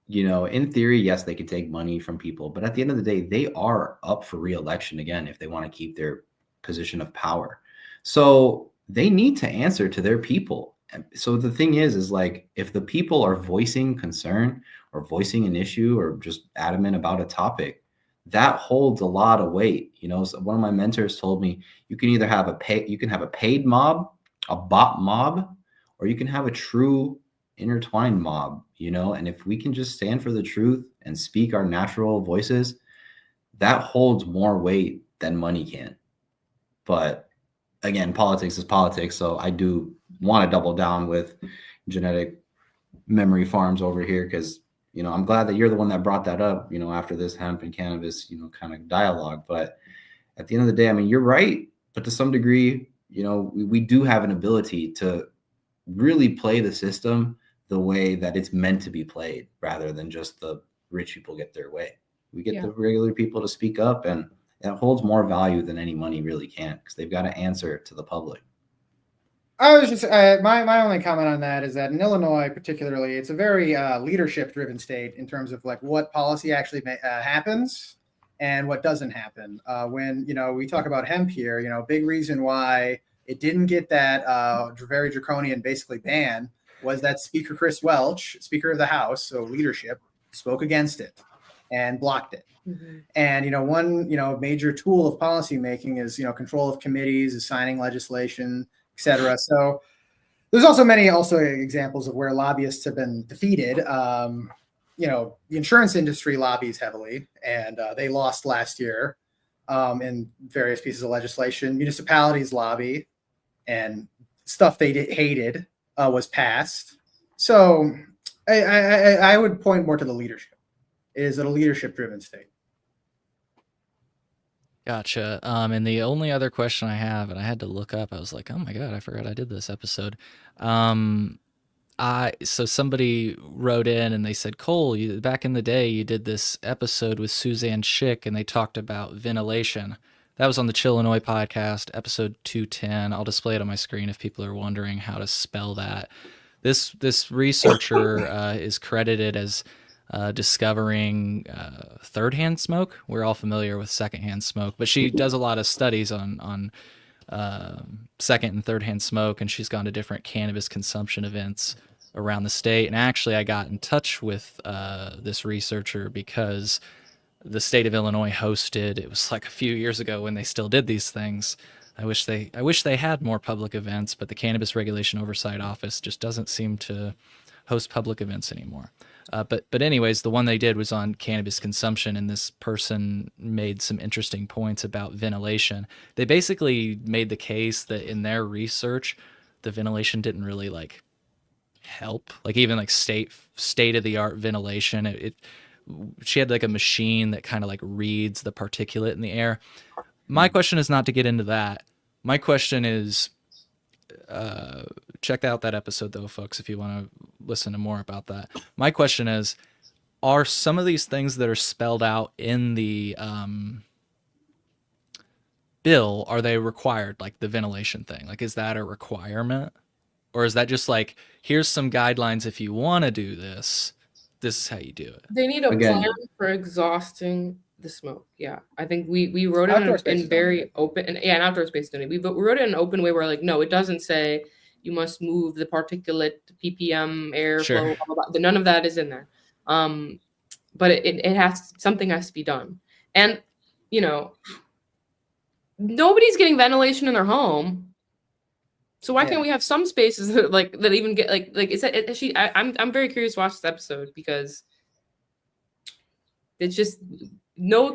in theory, yes, they could take money from people, but at the end of the day, they are up for re-election again if they want to keep their position of power. So they need to answer to their people. So the thing is like, if the people are voicing concern or voicing an issue or just adamant about a topic, that holds a lot of weight. So one of my mentors told me you can either have a paid mob, a bot mob, or you can have a true intertwined mob, and if we can just stand for the truth and speak our natural voices, that holds more weight than money can. But again, politics is politics. So I do want to double down with genetic memory farms over here, because I'm glad that you're the one that brought that up, after this hemp and cannabis, kind of dialogue. But at the end of the day, I mean, you're right. But to some degree, we do have an ability to really play the system the way that it's meant to be played, rather than just the rich people get their way. We get the regular people to speak up, and It holds more value than any money really can, because they've got to answer to the public. I was just my only comment on that is that in Illinois, particularly, it's a very leadership-driven state in terms of like what policy actually happens and what doesn't happen. When we talk about hemp here, big reason why it didn't get that very draconian basically ban was that Speaker Chris Welch, Speaker of the House, so leadership, spoke against it and blocked it. Mhm. And one major tool of policymaking is control of committees, is signing legislation, etc. So there's also many examples of where lobbyists have been defeated. The insurance industry lobbies heavily, and they lost last year in various pieces of legislation. Municipalities lobby, and stuff they hated was passed. So I would point more to the leadership. It is a leadership-driven state. Gotcha. And the only other question I have, and I had to look up, I was like, oh my God, I forgot I did this episode. So somebody wrote in and they said, Cole, back in the day, you did this episode with Suzanne Schick and they talked about ventilation. That was on the Chillinois podcast, episode 210. I'll display it on my screen if people are wondering how to spell that. This researcher is credited as discovering third-hand smoke. We're all familiar with second-hand smoke, but she does a lot of studies on second and third-hand smoke, and she's gone to different cannabis consumption events around the state. And actually, I got in touch with this researcher because the state of Illinois hosted, it was like a few years ago when they still did these things. I wish they had more public events, but the Cannabis Regulation Oversight Office just doesn't seem to host public events anymore. But anyways, the one they did was on cannabis consumption, and this person made some interesting points about ventilation. They basically made the case that in their research, the ventilation didn't really like help, like even like state of the art ventilation. She had like a machine that kind of like reads the particulate in the air. My question is not to get into that. My question is, check out that episode though, folks, if you want to listen to more about that. My question is, are some of these things that are spelled out in the bill, are they required, like the ventilation thing? Like, is that a requirement? Or is that just like, here's some guidelines if you want to do this, this is how you do it? They need a Again- plan for exhausting the smoke. Yeah, I think we wrote Outdoor it spaces in very open, and yeah, an outdoor space don't need. We wrote it in an open way where like, no, it doesn't say you must move the particulate ppm airflow. Sure. Blah, blah, blah. None of that is in there. But it has, something has to be done, and nobody's getting ventilation in their home. So why can't we have some spaces that even get like is that I'm very curious to watch this episode, because it's just no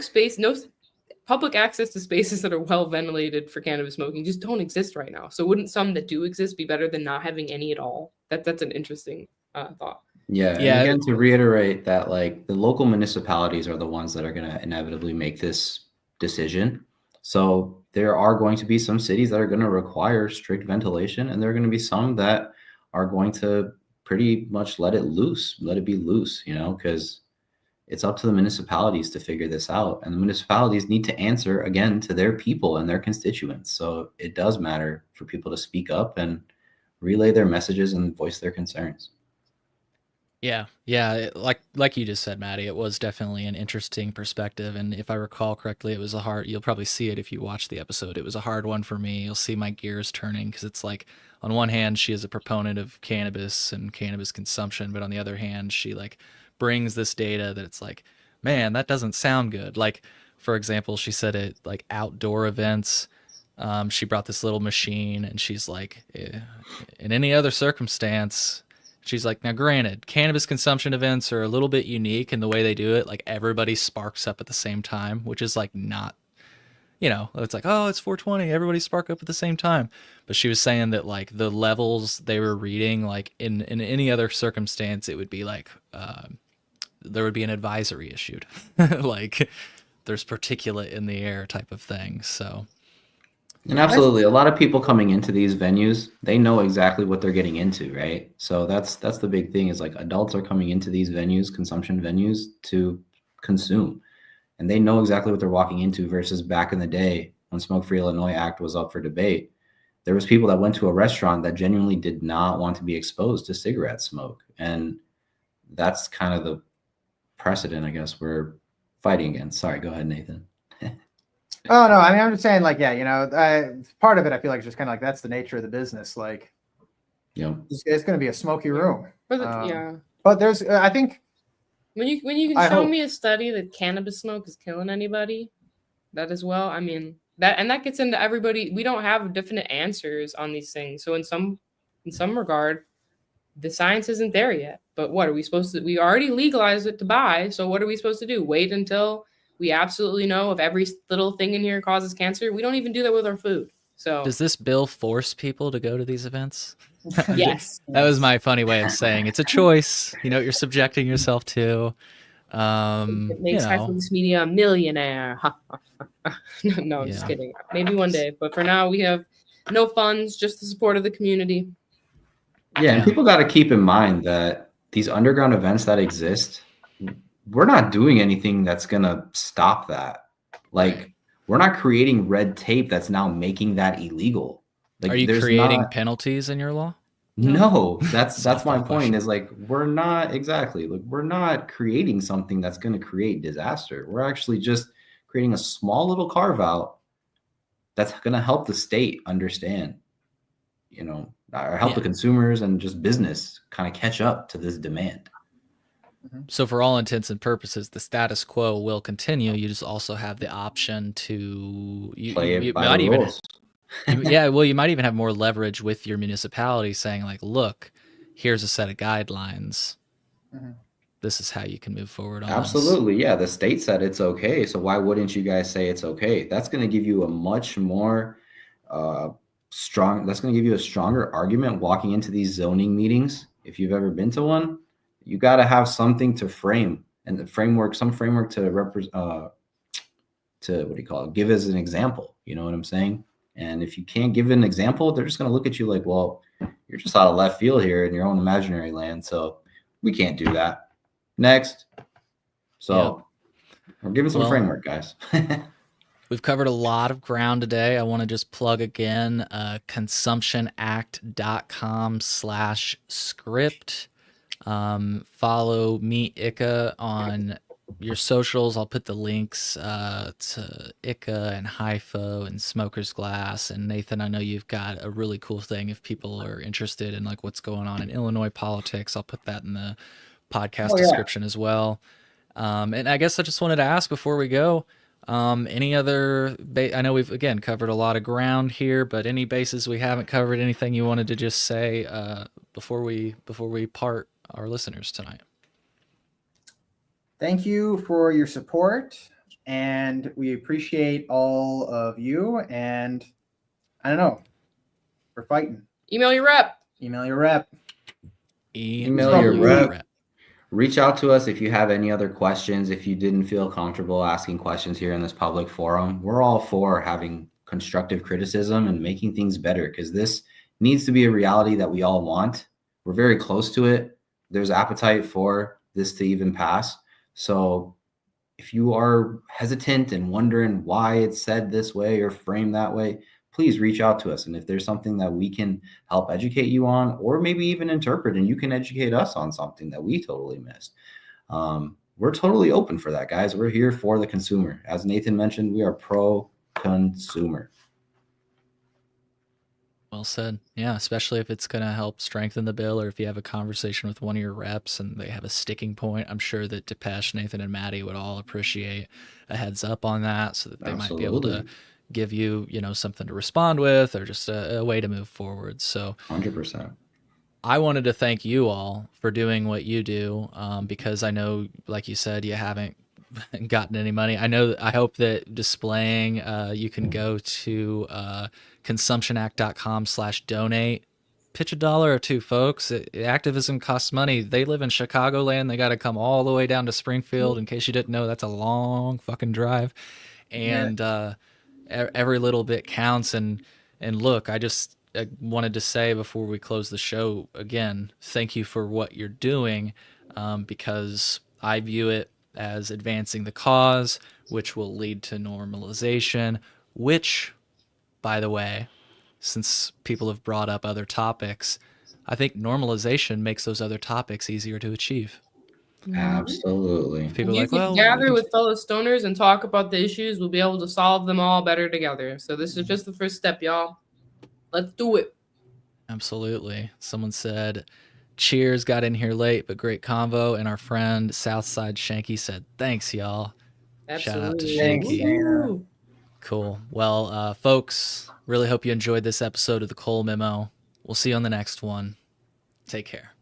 public access to spaces that are well ventilated for cannabis smoking just don't exist right now. So wouldn't some that do exist be better than not having any at all? That's an interesting thought. Yeah. And Yeah. again, to reiterate that, like, the local municipalities are the ones that are going to inevitably make this decision. So there are going to be some cities that are going to require strict ventilation, and there are going to be some that are going to pretty much let it be loose, because it's up to the municipalities to figure this out. And the municipalities need to answer again to their people and their constituents. So it does matter for people to speak up and relay their messages and voice their concerns. Yeah. Like you just said, Maddie, it was definitely an interesting perspective. And if I recall correctly, it was you'll probably see it if you watch the episode. It was a hard one for me. You'll see my gears turning, because it's like, on one hand, she is a proponent of cannabis and cannabis consumption, but on the other hand, she like brings this data that it's like, man, that doesn't sound good. Like, for example, she said it like outdoor events. She brought this little machine, and she's like, in any other circumstance, she's like, now granted, cannabis consumption events are a little bit unique in the way they do it. Like, everybody sparks up at the same time, which is like not, it's like, oh, it's 420, everybody spark up at the same time. But she was saying that like the levels they were reading, like in any other circumstance, it would be like, there would be an advisory issued, like there's particulate in the air type of thing. So. And absolutely, a lot of people coming into these venues, they know exactly what they're getting into, right? So that's the big thing, is like adults are coming into these venues, consumption venues, to consume. and they know exactly what they're walking into versus back in the day when Smoke Free Illinois Act was up for debate. There was people that went to a restaurant that genuinely did not want to be exposed to cigarette smoke. And that's kind of the precedent, I guess, we're fighting against. Sorry, go ahead, Nathan. Oh no, I mean, I'm just saying, like, yeah, you know, part of it, I feel like it's just kind of like that's the nature of the business. Like, Yep. it's going to be a smoky room. But Yeah. But there's, I think, when you can I show hope. me a study that cannabis smoke is killing anybody, that as well. I mean, that gets into everybody. We don't have definite answers on these things. So in some regard, the science isn't there yet. But what are we supposed to? We already legalized it to buy. So what are we supposed to do? Wait until we absolutely know if every little thing in here causes cancer? We don't even do that with our food. So Does this bill force people to go to these events? yes, That was my funny way of saying it's a choice. You know what you're subjecting yourself to. it makes high police media a millionaire. No, I'm just kidding. Maybe one day, but for now we have no funds, just the support of the community. Yeah, and people got to keep in mind that these underground events that exist, we're not doing anything that's going to stop that. Like, we're not creating red tape that's now making that illegal. Like, are you creating penalties in your law? No, that's my point. Is like, we're not creating something that's going to create disaster. We're actually just creating a small little carve out that's going to help the state understand, you know, or help the consumers and just business kind of catch up to this demand. So for all intents and purposes, the status quo will continue. You just also have the option to play it by the rules. You might even have more leverage with your municipality saying like, look, here's a set of guidelines. This is how you can move forward on Absolutely. Yeah. The state said it's okay. So why wouldn't you guys say it's okay? That's going to give you a much more that's going to give you a stronger argument walking into these zoning meetings. If you've ever been to one, you got to have something to frame and some framework to give as an example. You know what I'm saying? And if you can't give an example, they're just going to look at you like, well, you're just out of left field here in your own imaginary land. So we can't do that. Next. So we're giving some framework, guys. We've covered a lot of ground today. I want to just plug again, consumptionact.com/script. Follow me, Ika, on your socials. I'll put the links to Ika and HIFO and Smoker's Glass. And Nathan, I know you've got a really cool thing if people are interested in like what's going on in Illinois politics. I'll put that in the podcast description as well. And I guess I just wanted to ask before we go, any other I know we've again covered a lot of ground here, but any bases we haven't covered, anything you wanted to just say before we part our listeners tonight? Thank you for your support, and we appreciate all of you. And I don't know, we're fighting. Email your rep. Email your rep. Email your rep. Reach out to us if you have any other questions. If you didn't feel comfortable asking questions here in this public forum, we're all for having constructive criticism and making things better, because this needs to be a reality that we all want. We're very close to it. There's appetite for this to even pass. So if you are hesitant and wondering why it's said this way or framed that way, please reach out to us. And if there's something that we can help educate you on, or maybe even interpret, and you can educate us on something that we totally missed, we're totally open for that, guys. We're here for the consumer. As Nathan mentioned, we are pro-consumer. Well said. Yeah, especially if it's going to help strengthen the bill, or if you have a conversation with one of your reps and they have a sticking point. I'm sure that Depeche, Nathan, and Maddie would all appreciate a heads up on that, so that they might be able to give you, something to respond with, or just a way to move forward. So 100%. I wanted to thank you all for doing what you do, because I know, like you said, you haven't gotten any money. I hope that displaying, you can go to consumptionact.com/donate. Pitch $1 or $2, folks. Activism costs money. They live in Chicagoland. They got to come all the way down to Springfield. In case you didn't know, that's a long fucking drive. And every little bit counts. And look, I wanted to say before we close the show, again, thank you for what you're doing, because I view it as advancing the cause, which will lead to normalization, which, by the way, since people have brought up other topics, I think normalization makes those other topics easier to achieve. Absolutely. People are You like, can well, gather with fellow stoners and talk about the issues. We'll be able to solve them all better together. So this is just the first step, y'all. Let's do it. absolutely. Someone said, cheers, got in here late, but great convo. And our friend Southside Shanky said, thanks, y'all. Shout out to Absolutely. Thanks, Shanky. Shanky. Woo. Cool. Well, folks, really hope you enjoyed this episode of the Cole Memo. We'll see you on the next one. Take care.